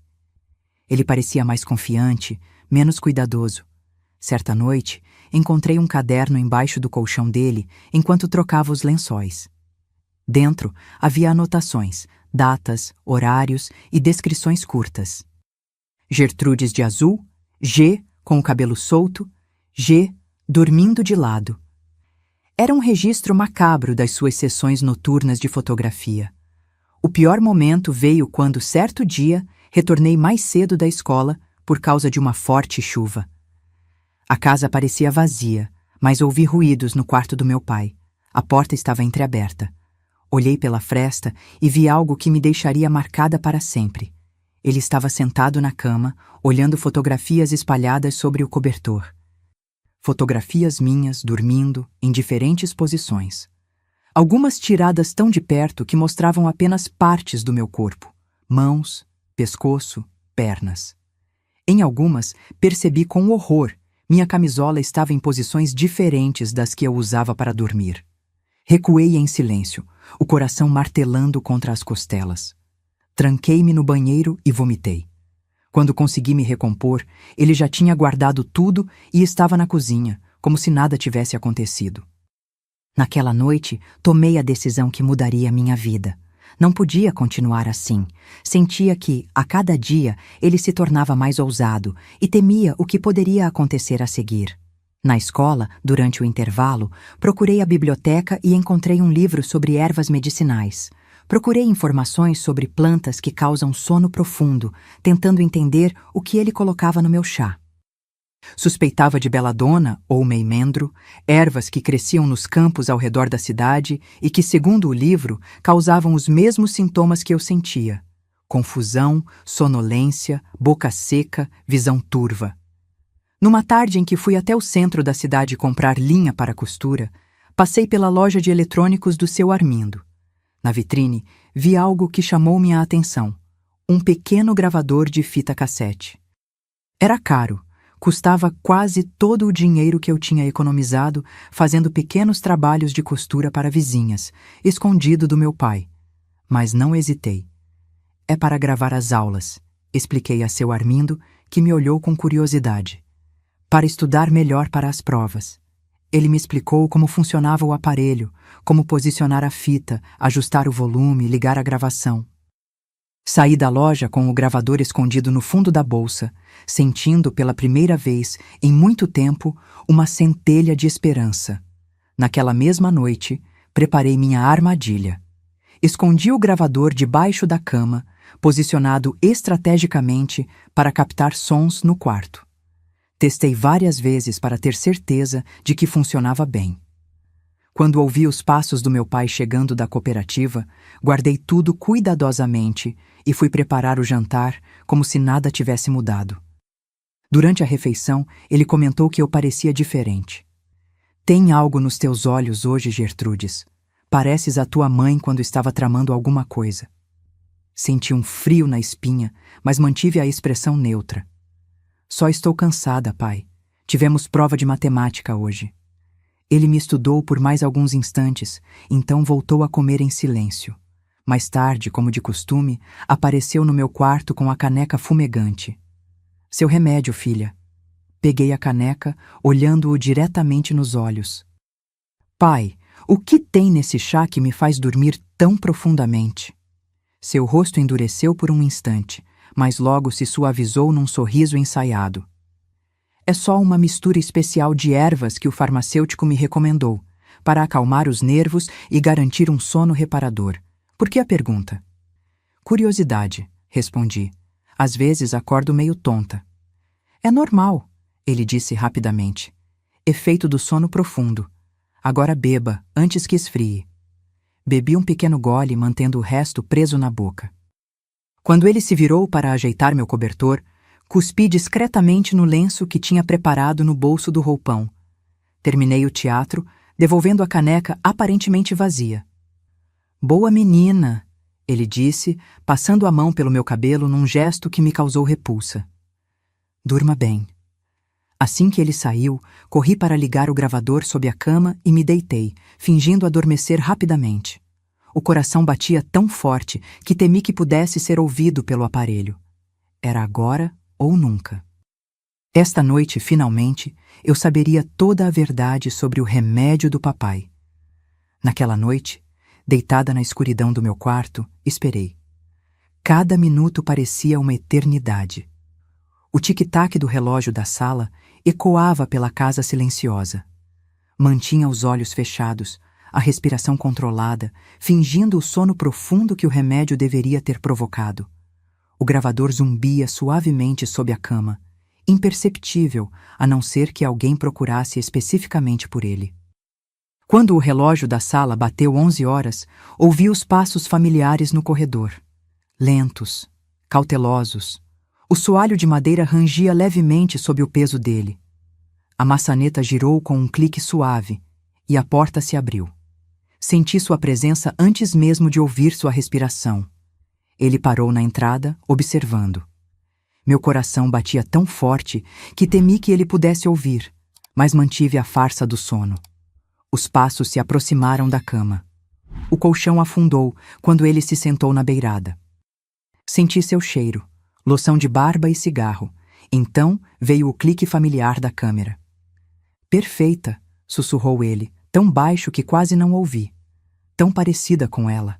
Ele parecia mais confiante, menos cuidadoso. Certa noite, encontrei um caderno embaixo do colchão dele enquanto trocava os lençóis. Dentro havia anotações, datas, horários e descrições curtas. Gertrudes de azul, G, com o cabelo solto, G, dormindo de lado. Era um registro macabro das suas sessões noturnas de fotografia. O pior momento veio quando, certo dia, retornei mais cedo da escola por causa de uma forte chuva. A casa parecia vazia, mas ouvi ruídos no quarto do meu pai. A porta estava entreaberta. Olhei pela fresta e vi algo que me deixaria marcada para sempre. Ele estava sentado na cama, olhando fotografias espalhadas sobre o cobertor. Fotografias minhas dormindo em diferentes posições. Algumas tiradas tão de perto que mostravam apenas partes do meu corpo: mãos, pescoço, pernas. Em algumas, percebi com horror: minha camisola estava em posições diferentes das que eu usava para dormir. Recuei em silêncio, o coração martelando contra as costelas. Tranquei-me no banheiro e vomitei. Quando consegui me recompor, ele já tinha guardado tudo e estava na cozinha, como se nada tivesse acontecido. Naquela noite, tomei a decisão que mudaria minha vida. Não podia continuar assim. Sentia que, a cada dia, ele se tornava mais ousado e temia o que poderia acontecer a seguir. Na escola, durante o intervalo, procurei a biblioteca e encontrei um livro sobre ervas medicinais. Procurei informações sobre plantas que causam sono profundo, tentando entender o que ele colocava no meu chá. Suspeitava de beladona ou meimendro, ervas que cresciam nos campos ao redor da cidade e que, segundo o livro, causavam os mesmos sintomas que eu sentia: confusão, sonolência, boca seca, visão turva. Numa tarde em que fui até o centro da cidade comprar linha para costura, passei pela loja de eletrônicos do seu Armindo. Na vitrine, vi algo que chamou minha atenção: um pequeno gravador de fita cassete. Era caro. Custava quase todo o dinheiro que eu tinha economizado fazendo pequenos trabalhos de costura para vizinhas, escondido do meu pai. Mas não hesitei. É para gravar as aulas, expliquei a seu Armindo, que me olhou com curiosidade. Para estudar melhor para as provas. Ele me explicou como funcionava o aparelho, como posicionar a fita, ajustar o volume, ligar a gravação. Saí da loja com o gravador escondido no fundo da bolsa, sentindo pela primeira vez, em muito tempo, uma centelha de esperança. Naquela mesma noite, preparei minha armadilha. Escondi o gravador debaixo da cama, posicionado estrategicamente para captar sons no quarto. Testei várias vezes para ter certeza de que funcionava bem. Quando ouvi os passos do meu pai chegando da cooperativa, guardei tudo cuidadosamente e fui preparar o jantar como se nada tivesse mudado. Durante a refeição, ele comentou que eu parecia diferente. Tem algo nos teus olhos hoje, Gertrudes. Pareces a tua mãe quando estava tramando alguma coisa. Senti um frio na espinha, mas mantive a expressão neutra. Só estou cansada, pai. Tivemos prova de matemática hoje. Ele me estudou por mais alguns instantes, então voltou a comer em silêncio. Mais tarde, como de costume, apareceu no meu quarto com a caneca fumegante. Seu remédio, filha. Peguei a caneca, olhando-o diretamente nos olhos. Pai, o que tem nesse chá que me faz dormir tão profundamente? Seu rosto endureceu por um instante, mas logo se suavizou num sorriso ensaiado. É só uma mistura especial de ervas que o farmacêutico me recomendou, para acalmar os nervos e garantir um sono reparador. Por que a pergunta? Curiosidade, respondi. Às vezes acordo meio tonta. É normal, ele disse rapidamente. Efeito do sono profundo. Agora beba, antes que esfrie. Bebi um pequeno gole, mantendo o resto preso na boca. Quando ele se virou para ajeitar meu cobertor, cuspi discretamente no lenço que tinha preparado no bolso do roupão. Terminei o teatro, devolvendo a caneca aparentemente vazia. Boa menina, ele disse, passando a mão pelo meu cabelo num gesto que me causou repulsa. Durma bem. Assim que ele saiu, corri para ligar o gravador sob a cama e me deitei, fingindo adormecer rapidamente. O coração batia tão forte que temi que pudesse ser ouvido pelo aparelho. Era agora ou nunca. Esta noite, finalmente, eu saberia toda a verdade sobre o remédio do papai. Naquela noite, deitada na escuridão do meu quarto, esperei. Cada minuto parecia uma eternidade. O tic-tac do relógio da sala ecoava pela casa silenciosa. Mantinha os olhos fechados, a respiração controlada, fingindo o sono profundo que o remédio deveria ter provocado. O gravador zumbia suavemente sob a cama, imperceptível, a não ser que alguém procurasse especificamente por ele. Quando o relógio da sala bateu 11 horas, ouvi os passos familiares no corredor. Lentos, cautelosos. O soalho de madeira rangia levemente sob o peso dele. A maçaneta girou com um clique suave e a porta se abriu. Senti sua presença antes mesmo de ouvir sua respiração. Ele parou na entrada, observando. Meu coração batia tão forte que temi que ele pudesse ouvir, mas mantive a farsa do sono. Os passos se aproximaram da cama. O colchão afundou quando ele se sentou na beirada. Senti seu cheiro, loção de barba e cigarro. Então veio o clique familiar da câmera. Perfeita, sussurrou ele, tão baixo que quase não ouvi. Tão parecida com ela.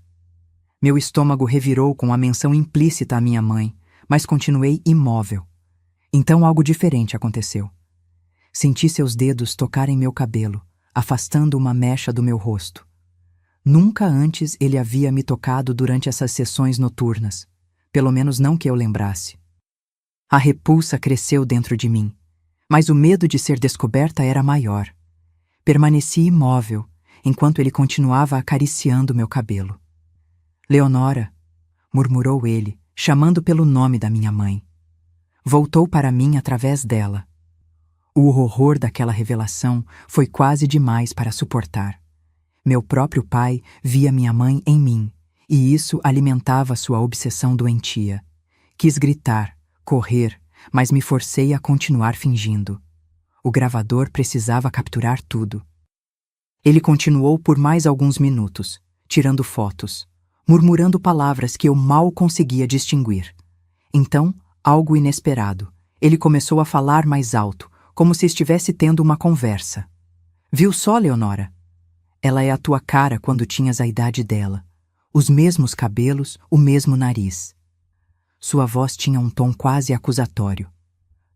Meu estômago revirou com a menção implícita à minha mãe, mas continuei imóvel. Então algo diferente aconteceu. Senti seus dedos tocarem meu cabelo, afastando uma mecha do meu rosto. Nunca antes ele havia me tocado durante essas sessões noturnas, pelo menos não que eu lembrasse. A repulsa cresceu dentro de mim, mas o medo de ser descoberta era maior. Permaneci imóvel, enquanto ele continuava acariciando meu cabelo. Leonora, murmurou ele, chamando pelo nome da minha mãe. Voltou para mim através dela. O horror daquela revelação foi quase demais para suportar. Meu próprio pai via minha mãe em mim, e isso alimentava sua obsessão doentia. Quis gritar, correr, mas me forcei a continuar fingindo. O gravador precisava capturar tudo. Ele continuou por mais alguns minutos, tirando fotos, murmurando palavras que eu mal conseguia distinguir. Então, algo inesperado. Ele começou a falar mais alto, como se estivesse tendo uma conversa. Viu só, Leonora? Ela é a tua cara quando tinhas a idade dela. Os mesmos cabelos, o mesmo nariz. Sua voz tinha um tom quase acusatório.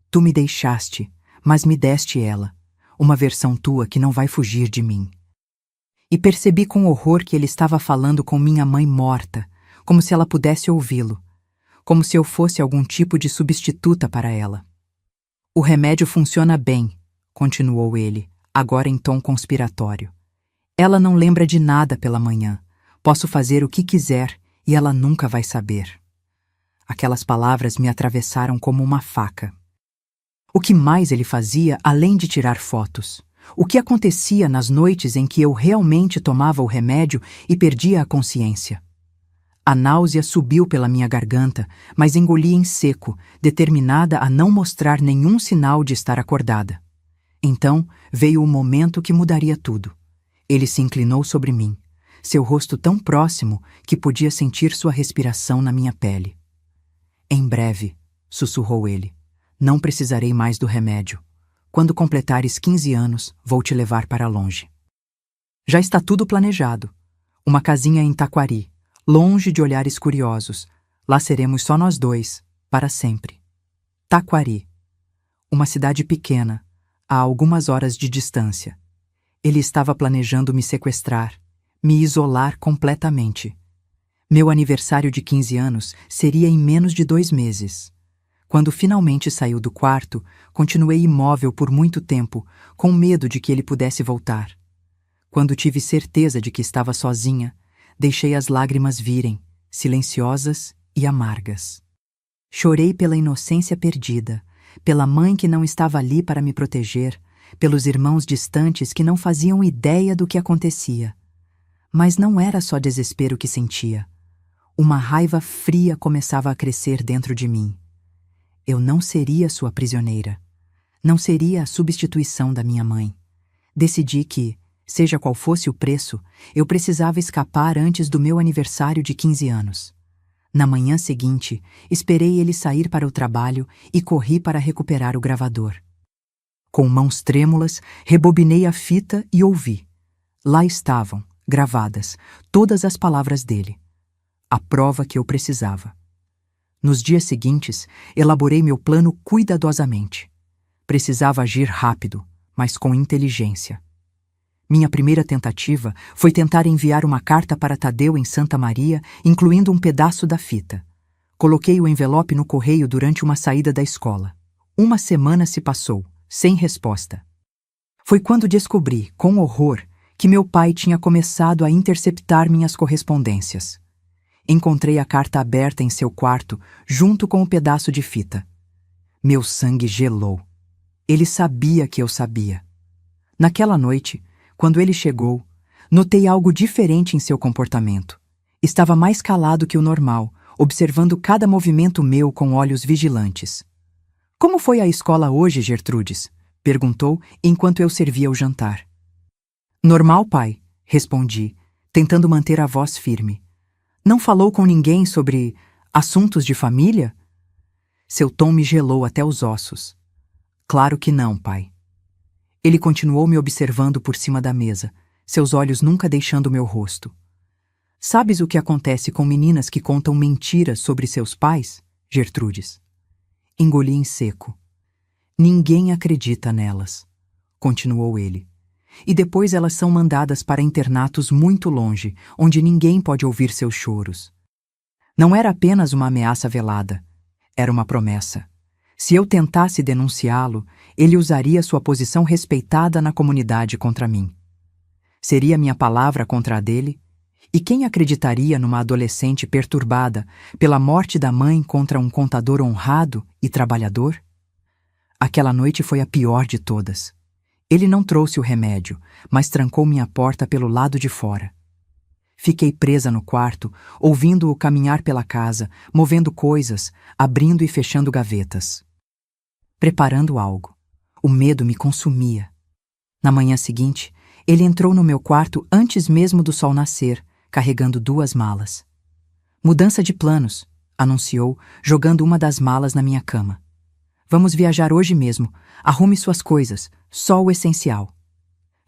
Tu me deixaste, mas me deste ela. Uma versão tua que não vai fugir de mim. E percebi com horror que ele estava falando com minha mãe morta, como se ela pudesse ouvi-lo, como se eu fosse algum tipo de substituta para ela. O remédio funciona bem, continuou ele, agora em tom conspiratório. Ela não lembra de nada pela manhã. Posso fazer o que quiser e ela nunca vai saber. Aquelas palavras me atravessaram como uma faca. O que mais ele fazia além de tirar fotos? O que acontecia nas noites em que eu realmente tomava o remédio e perdia a consciência? A náusea subiu pela minha garganta, mas engoli em seco, determinada a não mostrar nenhum sinal de estar acordada. Então veio o momento que mudaria tudo. Ele se inclinou sobre mim, seu rosto tão próximo que podia sentir sua respiração na minha pele. Em breve, sussurrou ele, não precisarei mais do remédio. Quando completares 15 anos, vou te levar para longe. Já está tudo planejado. Uma casinha em Taquari, longe de olhares curiosos. Lá seremos só nós dois, para sempre. Taquari. Uma cidade pequena, a algumas horas de distância. Ele estava planejando me sequestrar, me isolar completamente. Meu aniversário de 15 anos seria em menos de 2 meses. Quando finalmente saiu do quarto, continuei imóvel por muito tempo, com medo de que ele pudesse voltar. Quando tive certeza de que estava sozinha, deixei as lágrimas virem, silenciosas e amargas. Chorei pela inocência perdida, pela mãe que não estava ali para me proteger, pelos irmãos distantes que não faziam ideia do que acontecia. Mas não era só desespero que sentia. Uma raiva fria começava a crescer dentro de mim. Eu não seria sua prisioneira. Não seria a substituição da minha mãe. Decidi que, seja qual fosse o preço, eu precisava escapar antes do meu aniversário de 15 anos. Na manhã seguinte, esperei ele sair para o trabalho e corri para recuperar o gravador. Com mãos trêmulas, rebobinei a fita e ouvi. Lá estavam, gravadas, todas as palavras dele. A prova que eu precisava. Nos dias seguintes, elaborei meu plano cuidadosamente. Precisava agir rápido, mas com inteligência. Minha primeira tentativa foi tentar enviar uma carta para Tadeu em Santa Maria, incluindo um pedaço da fita. Coloquei o envelope no correio durante uma saída da escola. 1 semana se passou, sem resposta. Foi quando descobri, com horror, que meu pai tinha começado a interceptar minhas correspondências. Encontrei a carta aberta em seu quarto, junto com o pedaço de fita. Meu sangue gelou. Ele sabia que eu sabia. Naquela noite, quando ele chegou, notei algo diferente em seu comportamento. Estava mais calado que o normal, observando cada movimento meu com olhos vigilantes. Como foi a escola hoje, Gertrudes? Perguntou enquanto eu servia o jantar. Normal, pai, respondi, tentando manter a voz firme. Não falou com ninguém sobre assuntos de família? Seu tom me gelou até os ossos. Claro que não, pai. Ele continuou me observando por cima da mesa, seus olhos nunca deixando meu rosto. Sabes o que acontece com meninas que contam mentiras sobre seus pais, Gertrudes? Engoli em seco. Ninguém acredita nelas, continuou ele. E depois elas são mandadas para internatos muito longe, onde ninguém pode ouvir seus choros. Não era apenas uma ameaça velada, era uma promessa. Se eu tentasse denunciá-lo, ele usaria sua posição respeitada na comunidade contra mim. Seria minha palavra contra a dele? E quem acreditaria numa adolescente perturbada pela morte da mãe contra um contador honrado e trabalhador? Aquela noite foi a pior de todas. Ele não trouxe o remédio, mas trancou minha porta pelo lado de fora. Fiquei presa no quarto, ouvindo-o caminhar pela casa, movendo coisas, abrindo e fechando gavetas. Preparando algo. O medo me consumia. Na manhã seguinte, ele entrou no meu quarto antes mesmo do sol nascer, carregando 2 malas. Mudança de planos, anunciou, jogando uma das malas na minha cama. Vamos viajar hoje mesmo. Arrume suas coisas, só o essencial.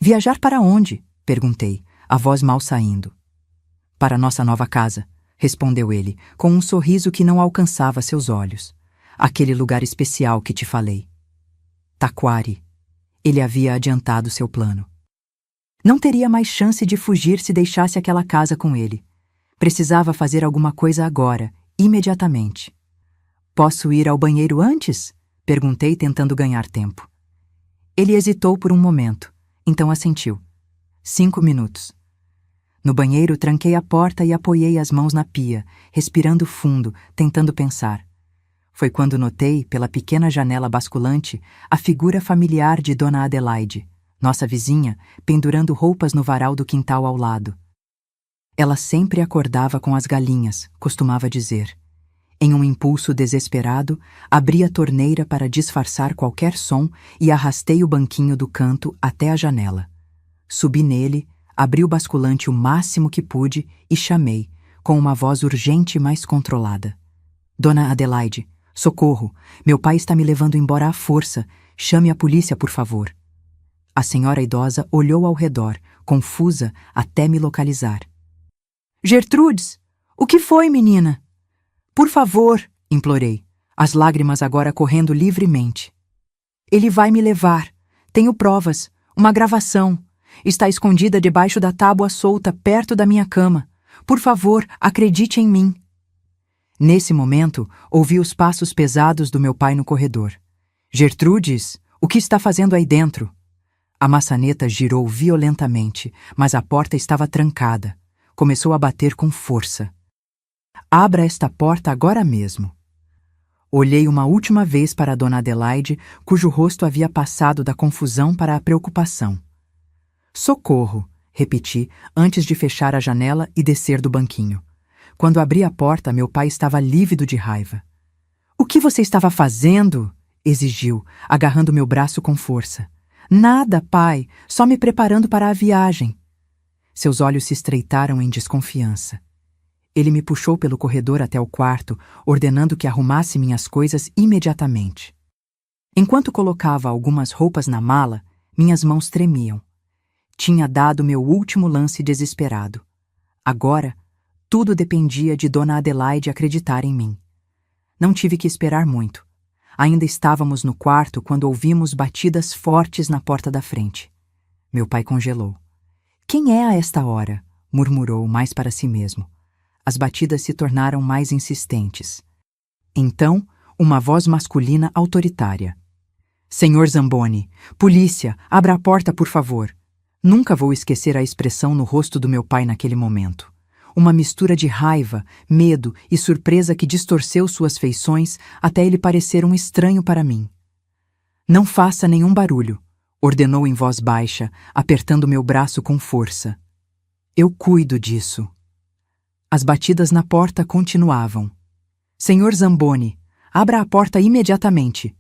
Viajar para onde? Perguntei, a voz mal saindo. Para nossa nova casa, respondeu ele, com um sorriso que não alcançava seus olhos. Aquele lugar especial que te falei. Taquari. Ele havia adiantado seu plano. Não teria mais chance de fugir se deixasse aquela casa com ele. Precisava fazer alguma coisa agora, imediatamente. Posso ir ao banheiro antes? Perguntei, tentando ganhar tempo. Ele hesitou por um momento, então assentiu. 5 minutos. No banheiro, tranquei a porta e apoiei as mãos na pia, respirando fundo, tentando pensar. Foi quando notei, pela pequena janela basculante, a figura familiar de Dona Adelaide, nossa vizinha, pendurando roupas no varal do quintal ao lado. Ela sempre acordava com as galinhas, costumava dizer. Em um impulso desesperado, abri a torneira para disfarçar qualquer som e arrastei o banquinho do canto até a janela. Subi nele, abri o basculante o máximo que pude e chamei, com uma voz urgente e mais controlada. Dona Adelaide, socorro! Meu pai está me levando embora à força. Chame a polícia, por favor. A senhora idosa olhou ao redor, confusa até me localizar. Gertrudes! O que foi, menina? Por favor, implorei, as lágrimas agora correndo livremente. Ele vai me levar. Tenho provas, uma gravação. Está escondida debaixo da tábua solta perto da minha cama. Por favor, acredite em mim. Nesse momento, ouvi os passos pesados do meu pai no corredor. Gertrudes, o que está fazendo aí dentro? A maçaneta girou violentamente, mas a porta estava trancada. Começou a bater com força. Abra esta porta agora mesmo. Olhei uma última vez para a Dona Adelaide, cujo rosto havia passado da confusão para a preocupação. Socorro, repeti, antes de fechar a janela e descer do banquinho. Quando abri a porta, meu pai estava lívido de raiva. O que você estava fazendo? Exigiu, agarrando meu braço com força. Nada, pai, só me preparando para a viagem. Seus olhos se estreitaram em desconfiança. Ele me puxou pelo corredor até o quarto, ordenando que arrumasse minhas coisas imediatamente. Enquanto colocava algumas roupas na mala, minhas mãos tremiam. Tinha dado meu último lance desesperado. Agora, tudo dependia de Dona Adelaide acreditar em mim. Não tive que esperar muito. Ainda estávamos no quarto quando ouvimos batidas fortes na porta da frente. Meu pai congelou. Quem é a esta hora? Murmurou mais para si mesmo. As batidas se tornaram mais insistentes. Então, uma voz masculina autoritária. Senhor Zamboni, polícia, abra a porta, por favor. Nunca vou esquecer a expressão no rosto do meu pai naquele momento. Uma mistura de raiva, medo e surpresa que distorceu suas feições até ele parecer um estranho para mim. Não faça nenhum barulho, ordenou em voz baixa, apertando meu braço com força. Eu cuido disso. As batidas na porta continuavam. Senhor Zamboni, abra a porta imediatamente.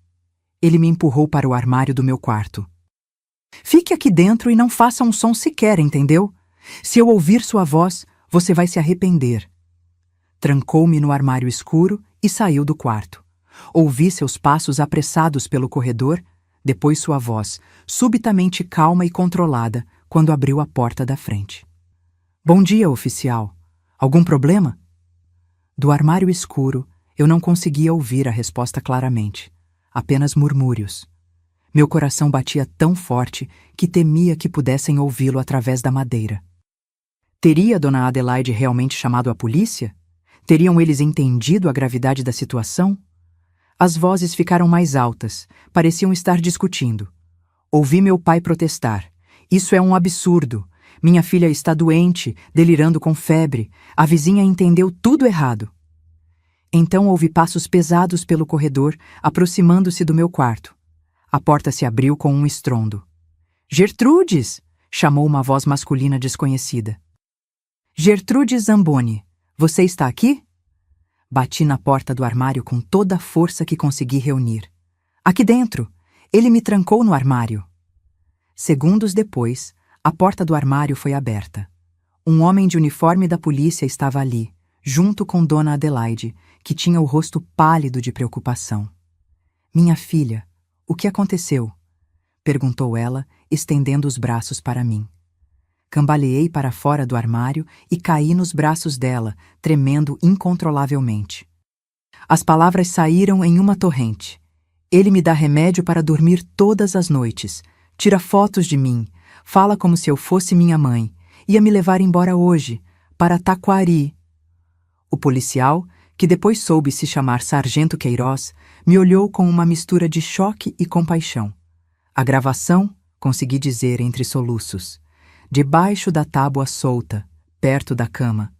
Ele me empurrou para o armário do meu quarto. Fique aqui dentro e não faça um som sequer, entendeu? Se eu ouvir sua voz, você vai se arrepender. Trancou-me no armário escuro e saiu do quarto. Ouvi seus passos apressados pelo corredor, depois sua voz, subitamente calma e controlada, quando abriu a porta da frente. Bom dia, oficial. Algum problema? Do armário escuro, eu não conseguia ouvir a resposta claramente. Apenas murmúrios. Meu coração batia tão forte que temia que pudessem ouvi-lo através da madeira. Teria Dona Adelaide realmente chamado a polícia? Teriam eles entendido a gravidade da situação? As vozes ficaram mais altas, pareciam estar discutindo. Ouvi meu pai protestar. Isso é um absurdo. Minha filha está doente, delirando com febre. A vizinha entendeu tudo errado. Então ouvi passos pesados pelo corredor, aproximando-se do meu quarto. A porta se abriu com um estrondo. Gertrudes! Chamou uma voz masculina desconhecida. Gertrudes Zamboni, você está aqui? Bati na porta do armário com toda a força que consegui reunir. Aqui dentro! Ele me trancou no armário. Segundos depois, a porta do armário foi aberta. Um homem de uniforme da polícia estava ali, junto com Dona Adelaide, que tinha o rosto pálido de preocupação. Minha filha, o que aconteceu? Perguntou ela, estendendo os braços para mim. Cambaleei para fora do armário e caí nos braços dela, tremendo incontrolavelmente. As palavras saíram em uma torrente. Ele me dá remédio para dormir todas as noites, tira fotos de mim, fala como se eu fosse minha mãe, ia me levar embora hoje, para Taquari. O policial, que depois soube se chamar Sargento Queiroz, me olhou com uma mistura de choque e compaixão. A gravação, consegui dizer entre soluços, debaixo da tábua solta, perto da cama.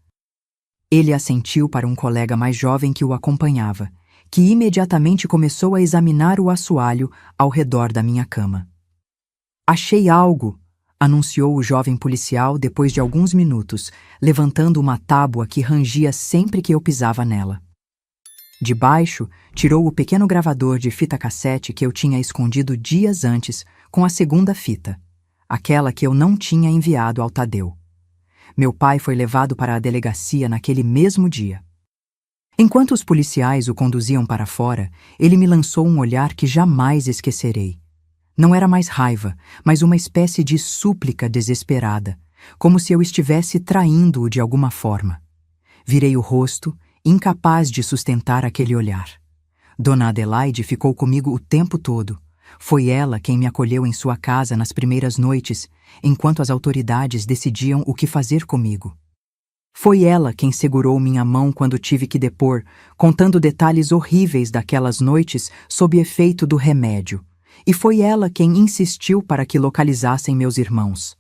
Ele assentiu para um colega mais jovem que o acompanhava, que imediatamente começou a examinar o assoalho ao redor da minha cama. Achei algo, anunciou o jovem policial depois de alguns minutos, levantando uma tábua que rangia sempre que eu pisava nela. De baixo, tirou o pequeno gravador de fita cassete que eu tinha escondido dias antes com a segunda fita, aquela que eu não tinha enviado ao Tadeu. Meu pai foi levado para a delegacia naquele mesmo dia. Enquanto os policiais o conduziam para fora, ele me lançou um olhar que jamais esquecerei. Não era mais raiva, mas uma espécie de súplica desesperada, como se eu estivesse traindo-o de alguma forma. Virei o rosto, incapaz de sustentar aquele olhar. Dona Adelaide ficou comigo o tempo todo. Foi ela quem me acolheu em sua casa nas primeiras noites, enquanto as autoridades decidiam o que fazer comigo. Foi ela quem segurou minha mão quando tive que depor, contando detalhes horríveis daquelas noites sob efeito do remédio. E foi ela quem insistiu para que localizassem meus irmãos.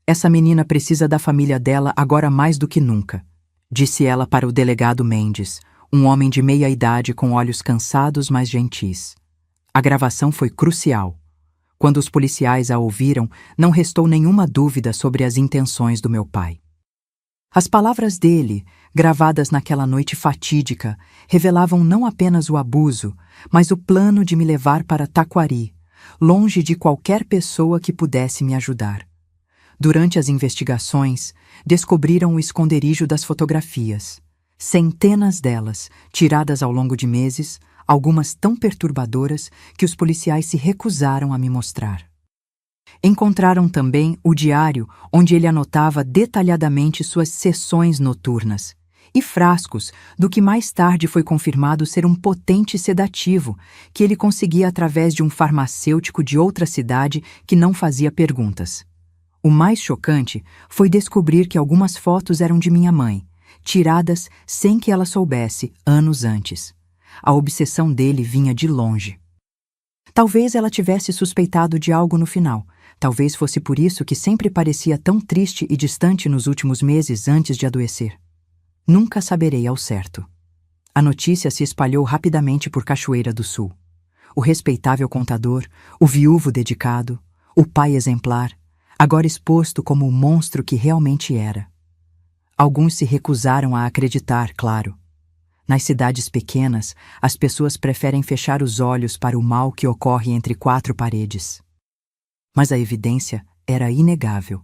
Essa menina precisa da família dela agora mais do que nunca, disse ela para o delegado Mendes, um homem de meia idade com olhos cansados mas gentis. A gravação foi crucial. Quando os policiais a ouviram, não restou nenhuma dúvida sobre as intenções do meu pai. As palavras dele, gravadas naquela noite fatídica, revelavam não apenas o abuso, mas o plano de me levar para Taquari, longe de qualquer pessoa que pudesse me ajudar. Durante as investigações, descobriram o esconderijo das fotografias. Centenas delas, tiradas ao longo de meses, algumas tão perturbadoras que os policiais se recusaram a me mostrar. Encontraram também o diário onde ele anotava detalhadamente suas sessões noturnas e frascos do que mais tarde foi confirmado ser um potente sedativo que ele conseguia através de um farmacêutico de outra cidade que não fazia perguntas. O mais chocante foi descobrir que algumas fotos eram de minha mãe, tiradas sem que ela soubesse anos antes. A obsessão dele vinha de longe. Talvez ela tivesse suspeitado de algo no final. Talvez fosse por isso que sempre parecia tão triste e distante nos últimos meses antes de adoecer. Nunca saberei ao certo. A notícia se espalhou rapidamente por Cachoeira do Sul. O respeitável contador, o viúvo dedicado, o pai exemplar, agora exposto como o monstro que realmente era. Alguns se recusaram a acreditar, claro. Nas cidades pequenas, as pessoas preferem fechar os olhos para o mal que ocorre entre quatro paredes. Mas a evidência era inegável.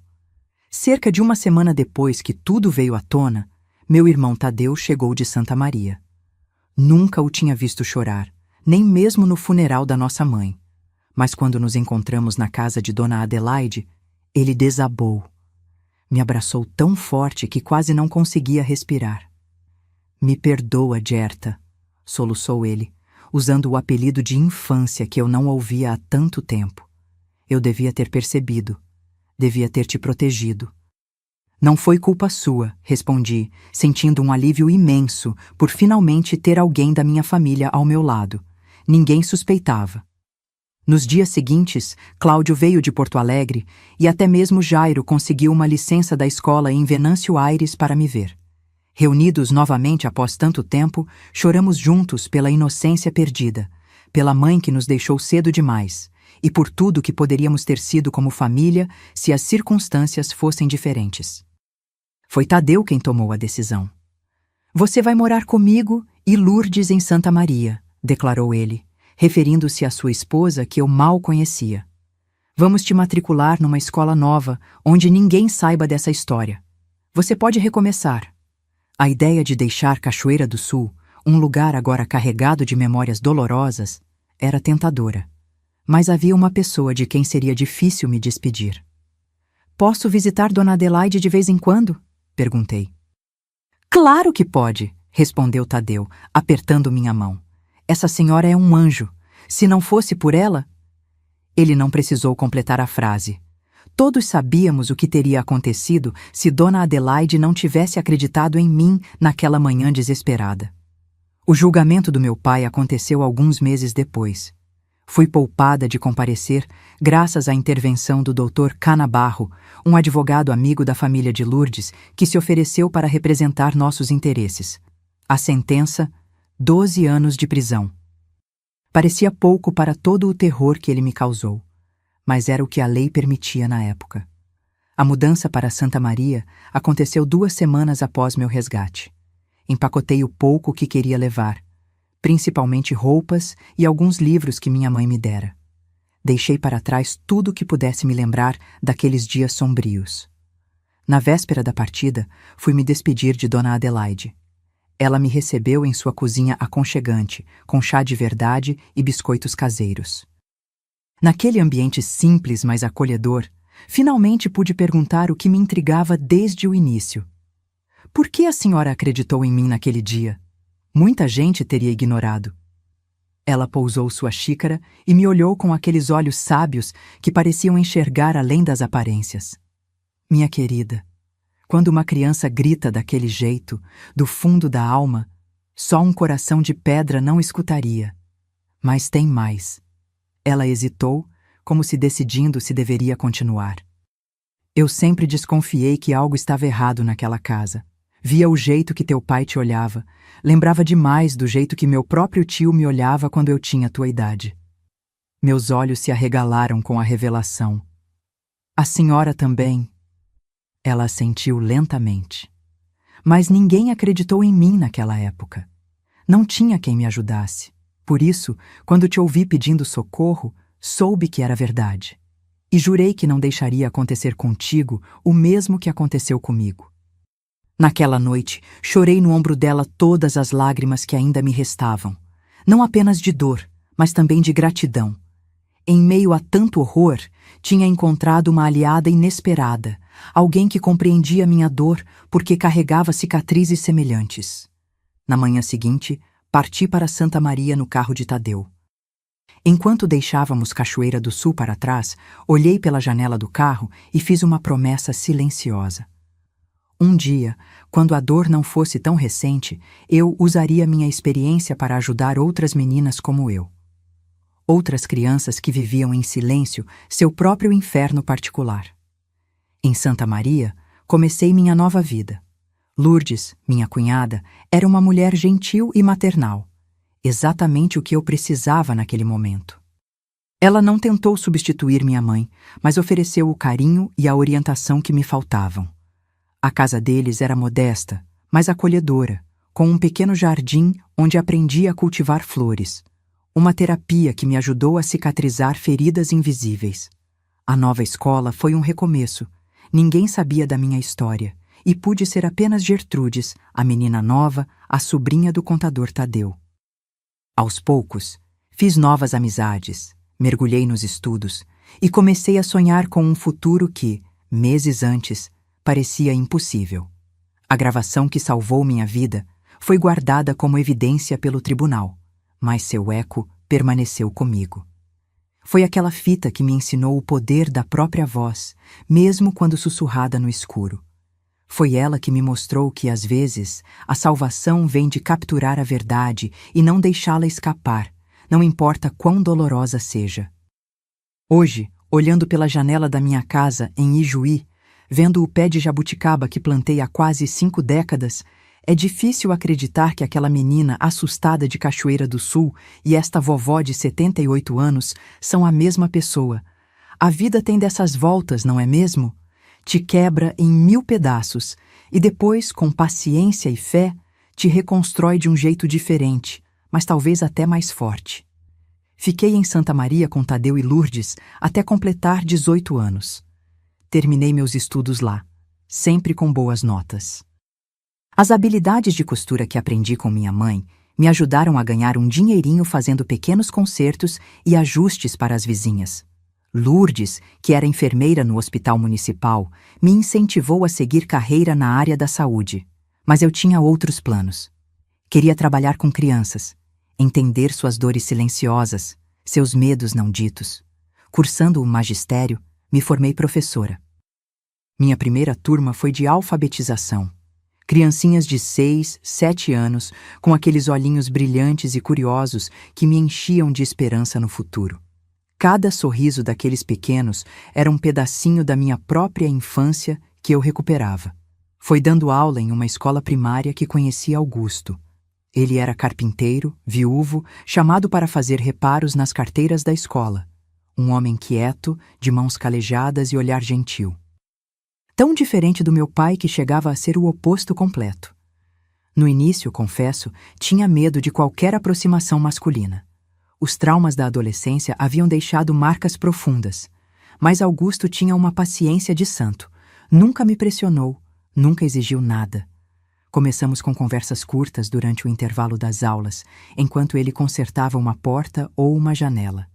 Cerca de uma semana depois que tudo veio à tona, meu irmão Tadeu chegou de Santa Maria. Nunca o tinha visto chorar, nem mesmo no funeral da nossa mãe. Mas quando nos encontramos na casa de Dona Adelaide, ele desabou. Me abraçou tão forte que quase não conseguia respirar. Me perdoa, Gerta, soluçou ele, usando o apelido de infância que eu não ouvia há tanto tempo. Eu devia ter percebido. Devia ter te protegido. Não foi culpa sua, respondi, sentindo um alívio imenso por finalmente ter alguém da minha família ao meu lado. Ninguém suspeitava. Nos dias seguintes, Cláudio veio de Porto Alegre e até mesmo Jairo conseguiu uma licença da escola em Venâncio Aires para me ver. Reunidos novamente após tanto tempo, choramos juntos pela inocência perdida, pela mãe que nos deixou cedo demais e por tudo que poderíamos ter sido como família se as circunstâncias fossem diferentes. Foi Tadeu quem tomou a decisão. Você vai morar comigo e Lourdes em Santa Maria, declarou ele, referindo-se à sua esposa que eu mal conhecia. Vamos te matricular numa escola nova, onde ninguém saiba dessa história. Você pode recomeçar. A ideia de deixar Cachoeira do Sul, um lugar agora carregado de memórias dolorosas, era tentadora. Mas havia uma pessoa de quem seria difícil me despedir. Posso visitar Dona Adelaide de vez em quando? Perguntei. Claro que pode, respondeu Tadeu, apertando minha mão. Essa senhora é um anjo. Se não fosse por ela... Ele não precisou completar a frase. Todos sabíamos o que teria acontecido se Dona Adelaide não tivesse acreditado em mim naquela manhã desesperada. O julgamento do meu pai aconteceu alguns meses depois. Fui poupada de comparecer graças à intervenção do Dr. Canabarro, um advogado amigo da família de Lourdes que se ofereceu para representar nossos interesses. A sentença, 12 anos de prisão. Parecia pouco para todo o terror que ele me causou, mas era o que a lei permitia na época. A mudança para Santa Maria aconteceu 2 semanas após meu resgate. Empacotei o pouco que queria levar, principalmente roupas e alguns livros que minha mãe me dera. Deixei para trás tudo que pudesse me lembrar daqueles dias sombrios. Na véspera da partida, fui me despedir de Dona Adelaide. Ela me recebeu em sua cozinha aconchegante, com chá de verdade e biscoitos caseiros. Naquele ambiente simples, mas acolhedor, finalmente pude perguntar o que me intrigava desde o início. Por que a senhora acreditou em mim naquele dia? Muita gente teria ignorado. Ela pousou sua xícara e me olhou com aqueles olhos sábios que pareciam enxergar além das aparências. Minha querida, quando uma criança grita daquele jeito, do fundo da alma, só um coração de pedra não escutaria. Mas tem mais. Ela hesitou, como se decidindo se deveria continuar. Eu sempre desconfiei que algo estava errado naquela casa. Via o jeito que teu pai te olhava. Lembrava demais do jeito que meu próprio tio me olhava quando eu tinha tua idade. Meus olhos se arregalaram com a revelação. A senhora também. Ela assentiu lentamente. Mas ninguém acreditou em mim naquela época. Não tinha quem me ajudasse. Por isso, quando te ouvi pedindo socorro, soube que era verdade. E jurei que não deixaria acontecer contigo o mesmo que aconteceu comigo. Naquela noite, chorei no ombro dela todas as lágrimas que ainda me restavam. Não apenas de dor, mas também de gratidão. Em meio a tanto horror, tinha encontrado uma aliada inesperada, alguém que compreendia minha dor porque carregava cicatrizes semelhantes. Na manhã seguinte, parti para Santa Maria no carro de Tadeu. Enquanto deixávamos Cachoeira do Sul para trás, olhei pela janela do carro e fiz uma promessa silenciosa. Um dia, quando a dor não fosse tão recente, eu usaria minha experiência para ajudar outras meninas como eu. outras crianças que viviam em silêncio seu próprio inferno particular. Em Santa Maria, comecei minha nova vida. Lourdes, minha cunhada, era uma mulher gentil e maternal, exatamente o que eu precisava naquele momento. Ela não tentou substituir minha mãe, mas ofereceu o carinho e a orientação que me faltavam. A casa deles era modesta, mas acolhedora, com um pequeno jardim onde aprendi a cultivar flores, uma terapia que me ajudou a cicatrizar feridas invisíveis. A nova escola foi um recomeço. Ninguém sabia da minha história, e pude ser apenas Gertrudes, a menina nova, a sobrinha do contador Tadeu. Aos poucos, fiz novas amizades, mergulhei nos estudos e comecei a sonhar com um futuro que, meses antes, parecia impossível. A gravação que salvou minha vida foi guardada como evidência pelo tribunal, mas seu eco permaneceu comigo. Foi aquela fita que me ensinou o poder da própria voz, mesmo quando sussurrada no escuro. Foi ela que me mostrou que, às vezes, a salvação vem de capturar a verdade e não deixá-la escapar, não importa quão dolorosa seja. Hoje, olhando pela janela da minha casa em Ijuí, vendo o pé de jabuticaba que plantei há quase 5 décadas, é difícil acreditar que aquela menina assustada de Cachoeira do Sul e esta vovó de 78 anos são a mesma pessoa. A vida tem dessas voltas, não é mesmo? Te quebra em 1000 pedaços e depois, com paciência e fé, te reconstrói de um jeito diferente, mas talvez até mais forte. Fiquei em Santa Maria com Tadeu e Lourdes até completar 18 anos. Terminei meus estudos lá, sempre com boas notas. As habilidades de costura que aprendi com minha mãe me ajudaram a ganhar um dinheirinho fazendo pequenos concertos e ajustes para as vizinhas. Lourdes, que era enfermeira no hospital municipal, me incentivou a seguir carreira na área da saúde. Mas eu tinha outros planos. Queria trabalhar com crianças, entender suas dores silenciosas, seus medos não ditos. Cursando o magistério, me formei professora. Minha primeira turma foi de alfabetização. Criancinhas de 6, 7 anos, com aqueles olhinhos brilhantes e curiosos que me enchiam de esperança no futuro. Cada sorriso daqueles pequenos era um pedacinho da minha própria infância que eu recuperava. Foi dando aula em uma escola primária que conheci Augusto. Ele era carpinteiro, viúvo, chamado para fazer reparos nas carteiras da escola. Um homem quieto, de mãos calejadas e olhar gentil. Tão diferente do meu pai que chegava a ser o oposto completo. No início, confesso, tinha medo de qualquer aproximação masculina. Os traumas da adolescência haviam deixado marcas profundas, mas Augusto tinha uma paciência de santo. Nunca me pressionou, nunca exigiu nada. Começamos com conversas curtas durante o intervalo das aulas, enquanto ele consertava uma porta ou uma janela.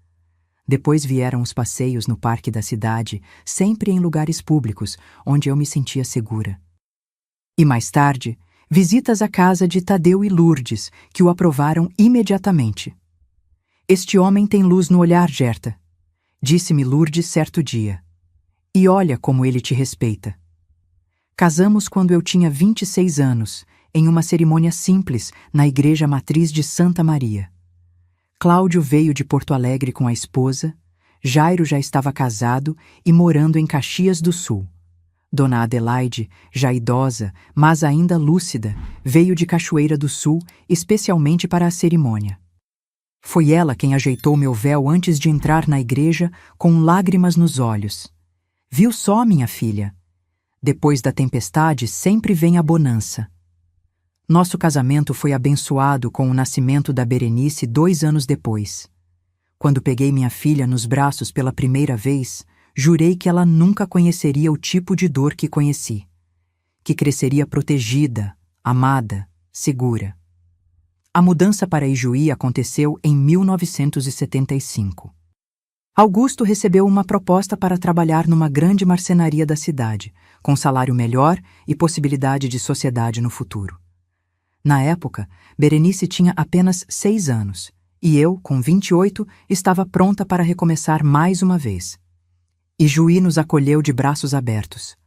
Depois vieram os passeios no parque da cidade, sempre em lugares públicos, onde eu me sentia segura. E mais tarde, visitas à casa de Tadeu e Lourdes, que o aprovaram imediatamente. "Este homem tem luz no olhar, Gerta", disse-me Lourdes certo dia. "E olha como ele te respeita." Casamos quando eu tinha 26 anos, em uma cerimônia simples na igreja matriz de Santa Maria. Cláudio veio de Porto Alegre com a esposa, Jairo já estava casado e morando em Caxias do Sul. Dona Adelaide, já idosa, mas ainda lúcida, veio de Cachoeira do Sul especialmente para a cerimônia. Foi ela quem ajeitou meu véu antes de entrar na igreja com lágrimas nos olhos. "Viu só, minha filha? Depois da tempestade sempre vem a bonança." Nosso casamento foi abençoado com o nascimento da Berenice 2 anos depois. Quando peguei minha filha nos braços pela primeira vez, jurei que ela nunca conheceria o tipo de dor que conheci. Que cresceria protegida, amada, segura. A mudança para Ijuí aconteceu em 1975. Augusto recebeu uma proposta para trabalhar numa grande marcenaria da cidade, com salário melhor e possibilidade de sociedade no futuro. Na época, Berenice tinha apenas 6 anos, e eu, com 28, estava pronta para recomeçar mais uma vez. Ijuí nos acolheu de braços abertos.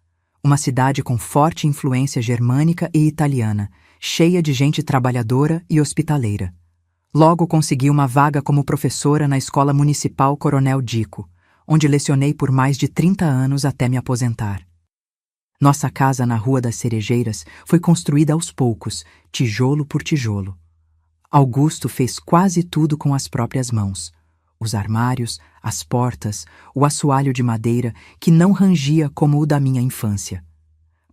Uma cidade com forte influência germânica e italiana, cheia de gente trabalhadora e hospitaleira. Logo consegui uma vaga como professora na Escola Municipal Coronel Dico, onde lecionei por mais de 30 anos até me aposentar. Nossa casa na Rua das Cerejeiras foi construída aos poucos, tijolo por tijolo. Augusto fez quase tudo com as próprias mãos. Os armários, as portas, o assoalho de madeira que não rangia como o da minha infância.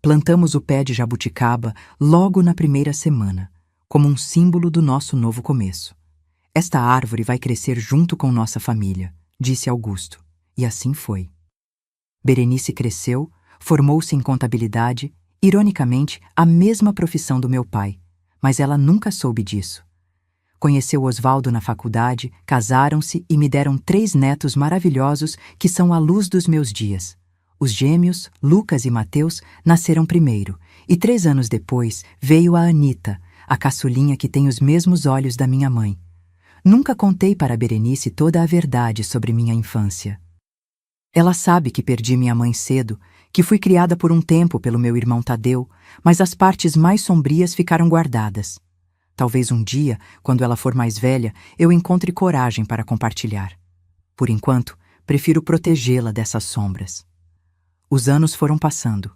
Plantamos o pé de jabuticaba logo na primeira semana, como um símbolo do nosso novo começo. Esta árvore vai crescer junto com nossa família, disse Augusto, e assim foi. Berenice cresceu, formou-se em contabilidade, ironicamente, a mesma profissão do meu pai, mas ela nunca soube disso. Conheceu Osvaldo na faculdade, casaram-se e me deram 3 netos maravilhosos que são a luz dos meus dias. Os gêmeos, Lucas e Mateus, nasceram primeiro, e 3 anos depois veio a Anita, a caçulinha que tem os mesmos olhos da minha mãe. Nunca contei para Berenice toda a verdade sobre minha infância. Ela sabe que perdi minha mãe cedo, que fui criada por um tempo pelo meu irmão Tadeu, mas as partes mais sombrias ficaram guardadas. Talvez um dia, quando ela for mais velha, eu encontre coragem para compartilhar. Por enquanto, prefiro protegê-la dessas sombras. Os anos foram passando.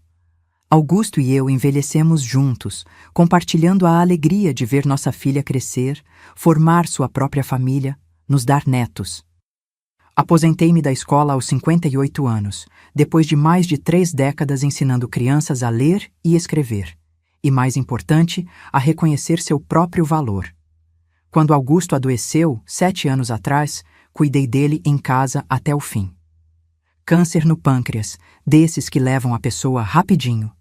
Augusto e eu envelhecemos juntos, compartilhando a alegria de ver nossa filha crescer, formar sua própria família, nos dar netos. Aposentei-me da escola aos 58 anos, depois de mais de 3 décadas ensinando crianças a ler e escrever. E, mais importante, a reconhecer seu próprio valor. Quando Augusto adoeceu, 7 anos atrás, cuidei dele em casa até o fim. Câncer no pâncreas, desses que levam a pessoa rapidinho.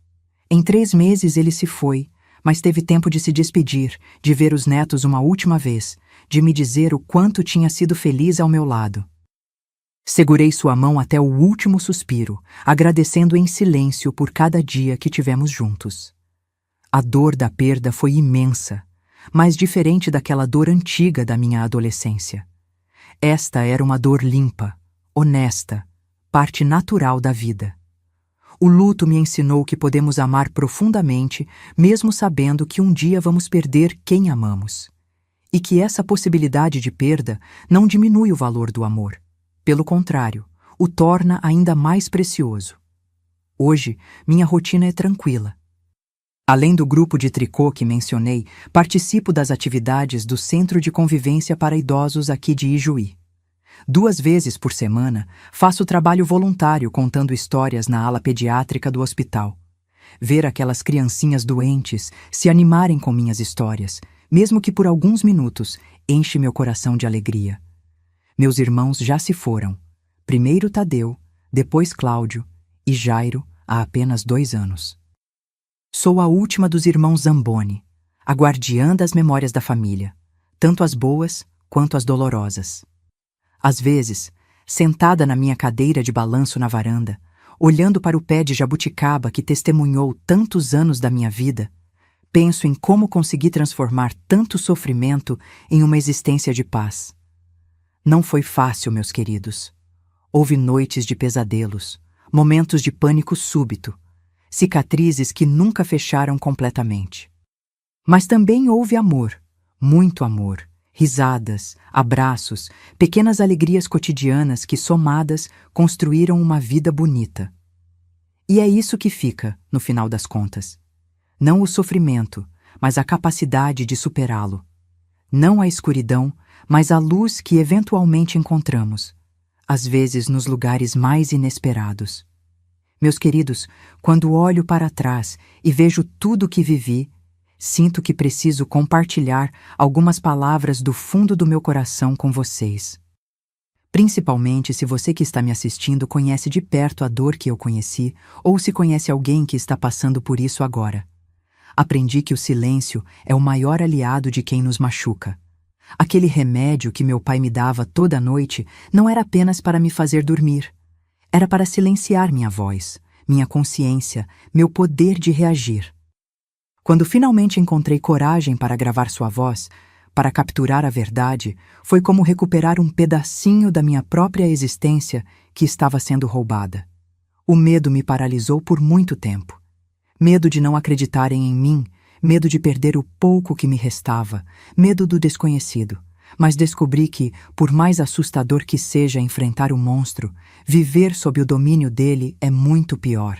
Em 3 meses ele se foi, mas teve tempo de se despedir, de ver os netos uma última vez, de me dizer o quanto tinha sido feliz ao meu lado. Segurei sua mão até o último suspiro, agradecendo em silêncio por cada dia que tivemos juntos. A dor da perda foi imensa, mas diferente daquela dor antiga da minha adolescência. Esta era uma dor limpa, honesta, parte natural da vida. O luto me ensinou que podemos amar profundamente, mesmo sabendo que um dia vamos perder quem amamos. E que essa possibilidade de perda não diminui o valor do amor. Pelo contrário, o torna ainda mais precioso. Hoje, minha rotina é tranquila. Além do grupo de tricô que mencionei, participo das atividades do Centro de Convivência para Idosos aqui de Ijuí. 2 vezes por semana, faço trabalho voluntário contando histórias na ala pediátrica do hospital. Ver aquelas criancinhas doentes se animarem com minhas histórias, mesmo que por alguns minutos, enche meu coração de alegria. Meus irmãos já se foram. Primeiro Tadeu, depois Cláudio e Jairo há apenas 2 anos. Sou a última dos irmãos Zamboni, a guardiã das memórias da família, tanto as boas quanto as dolorosas. Às vezes, sentada na minha cadeira de balanço na varanda, olhando para o pé de jabuticaba que testemunhou tantos anos da minha vida, penso em como consegui transformar tanto sofrimento em uma existência de paz. Não foi fácil, meus queridos. Houve noites de pesadelos, momentos de pânico súbito, cicatrizes que nunca fecharam completamente. Mas também houve amor, muito amor, risadas, abraços, pequenas alegrias cotidianas que, somadas, construíram uma vida bonita. E é isso que fica, no final das contas. Não o sofrimento, mas a capacidade de superá-lo. Não a escuridão, mas a luz que eventualmente encontramos, às vezes nos lugares mais inesperados. Meus queridos, quando olho para trás e vejo tudo o que vivi, sinto que preciso compartilhar algumas palavras do fundo do meu coração com vocês. Principalmente se você que está me assistindo conhece de perto a dor que eu conheci ou se conhece alguém que está passando por isso agora. Aprendi que o silêncio é o maior aliado de quem nos machuca. Aquele remédio que meu pai me dava toda noite não era apenas para me fazer dormir. Era para silenciar minha voz, minha consciência, meu poder de reagir. Quando finalmente encontrei coragem para gravar sua voz, para capturar a verdade, foi como recuperar um pedacinho da minha própria existência que estava sendo roubada. O medo me paralisou por muito tempo. Medo de não acreditarem em mim, medo de perder o pouco que me restava, medo do desconhecido, mas descobri que, por mais assustador que seja enfrentar o monstro, viver sob o domínio dele é muito pior.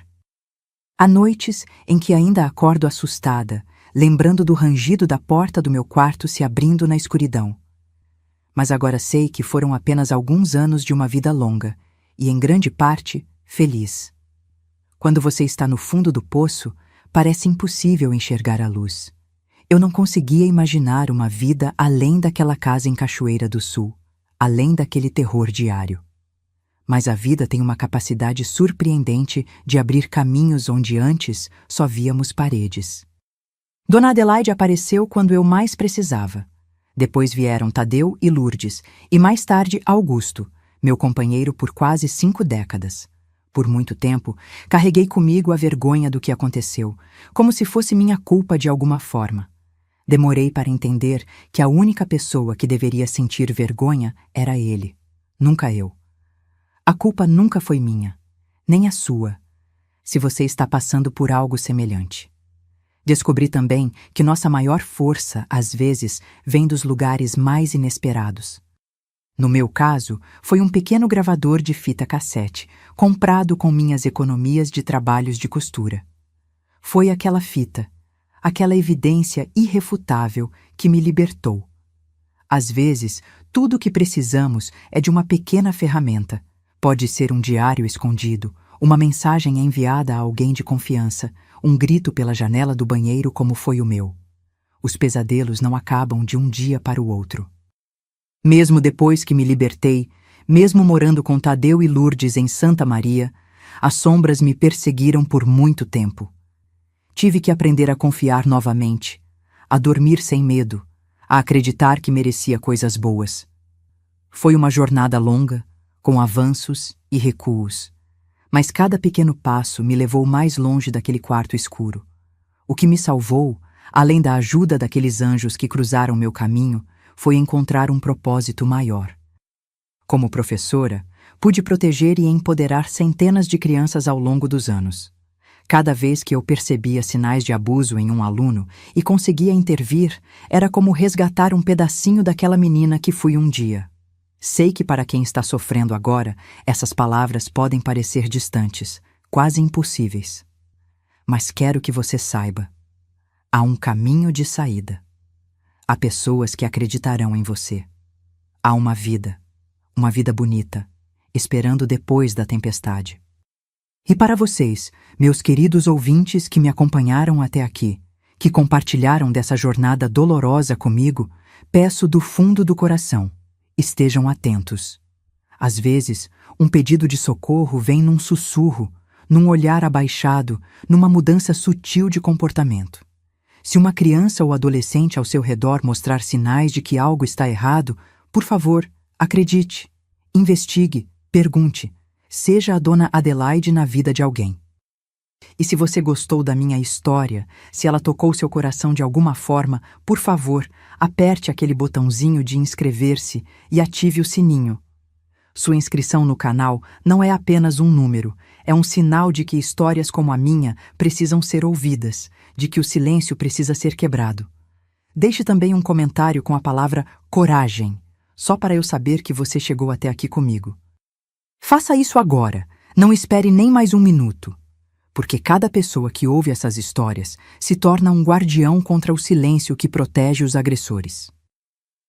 Há noites em que ainda acordo assustada, lembrando do rangido da porta do meu quarto se abrindo na escuridão. Mas agora sei que foram apenas alguns anos de uma vida longa, e em grande parte, feliz. Quando você está no fundo do poço, parece impossível enxergar a luz. Eu não conseguia imaginar uma vida além daquela casa em Cachoeira do Sul, além daquele terror diário. Mas a vida tem uma capacidade surpreendente de abrir caminhos onde antes só víamos paredes. Dona Adelaide apareceu quando eu mais precisava. Depois vieram Tadeu e Lourdes, e mais tarde Augusto, meu companheiro por quase 5 décadas. Por muito tempo, carreguei comigo a vergonha do que aconteceu, como se fosse minha culpa de alguma forma. Demorei para entender que a única pessoa que deveria sentir vergonha era ele, nunca eu. A culpa nunca foi minha, nem a sua, se você está passando por algo semelhante. Descobri também que nossa maior força, às vezes, vem dos lugares mais inesperados. No meu caso, foi um pequeno gravador de fita cassete, comprado com minhas economias de trabalhos de costura. Foi aquela fita, aquela evidência irrefutável que me libertou. Às vezes, tudo o que precisamos é de uma pequena ferramenta. Pode ser um diário escondido, uma mensagem enviada a alguém de confiança, um grito pela janela do banheiro como foi o meu. Os pesadelos não acabam de um dia para o outro. Mesmo depois que me libertei, mesmo morando com Tadeu e Lourdes em Santa Maria, as sombras me perseguiram por muito tempo. Tive que aprender a confiar novamente, a dormir sem medo, a acreditar que merecia coisas boas. Foi uma jornada longa, com avanços e recuos, mas cada pequeno passo me levou mais longe daquele quarto escuro. O que me salvou, além da ajuda daqueles anjos que cruzaram meu caminho, foi encontrar um propósito maior. Como professora, pude proteger e empoderar centenas de crianças ao longo dos anos. Cada vez que eu percebia sinais de abuso em um aluno e conseguia intervir, era como resgatar um pedacinho daquela menina que fui um dia. Sei que para quem está sofrendo agora, essas palavras podem parecer distantes, quase impossíveis. Mas quero que você saiba, há um caminho de saída. Há pessoas que acreditarão em você. Há uma vida bonita, esperando depois da tempestade. E para vocês, meus queridos ouvintes que me acompanharam até aqui, que compartilharam dessa jornada dolorosa comigo, peço do fundo do coração, estejam atentos. Às vezes, um pedido de socorro vem num sussurro, num olhar abaixado, numa mudança sutil de comportamento. Se uma criança ou adolescente ao seu redor mostrar sinais de que algo está errado, por favor, acredite, investigue, pergunte. Seja a Dona Adelaide na vida de alguém. E se você gostou da minha história, se ela tocou seu coração de alguma forma, por favor, aperte aquele botãozinho de inscrever-se e ative o sininho. Sua inscrição no canal não é apenas um número, é um sinal de que histórias como a minha precisam ser ouvidas, de que o silêncio precisa ser quebrado. Deixe também um comentário com a palavra coragem, só para eu saber que você chegou até aqui comigo. Faça isso agora, não espere nem mais um minuto, porque cada pessoa que ouve essas histórias se torna um guardião contra o silêncio que protege os agressores.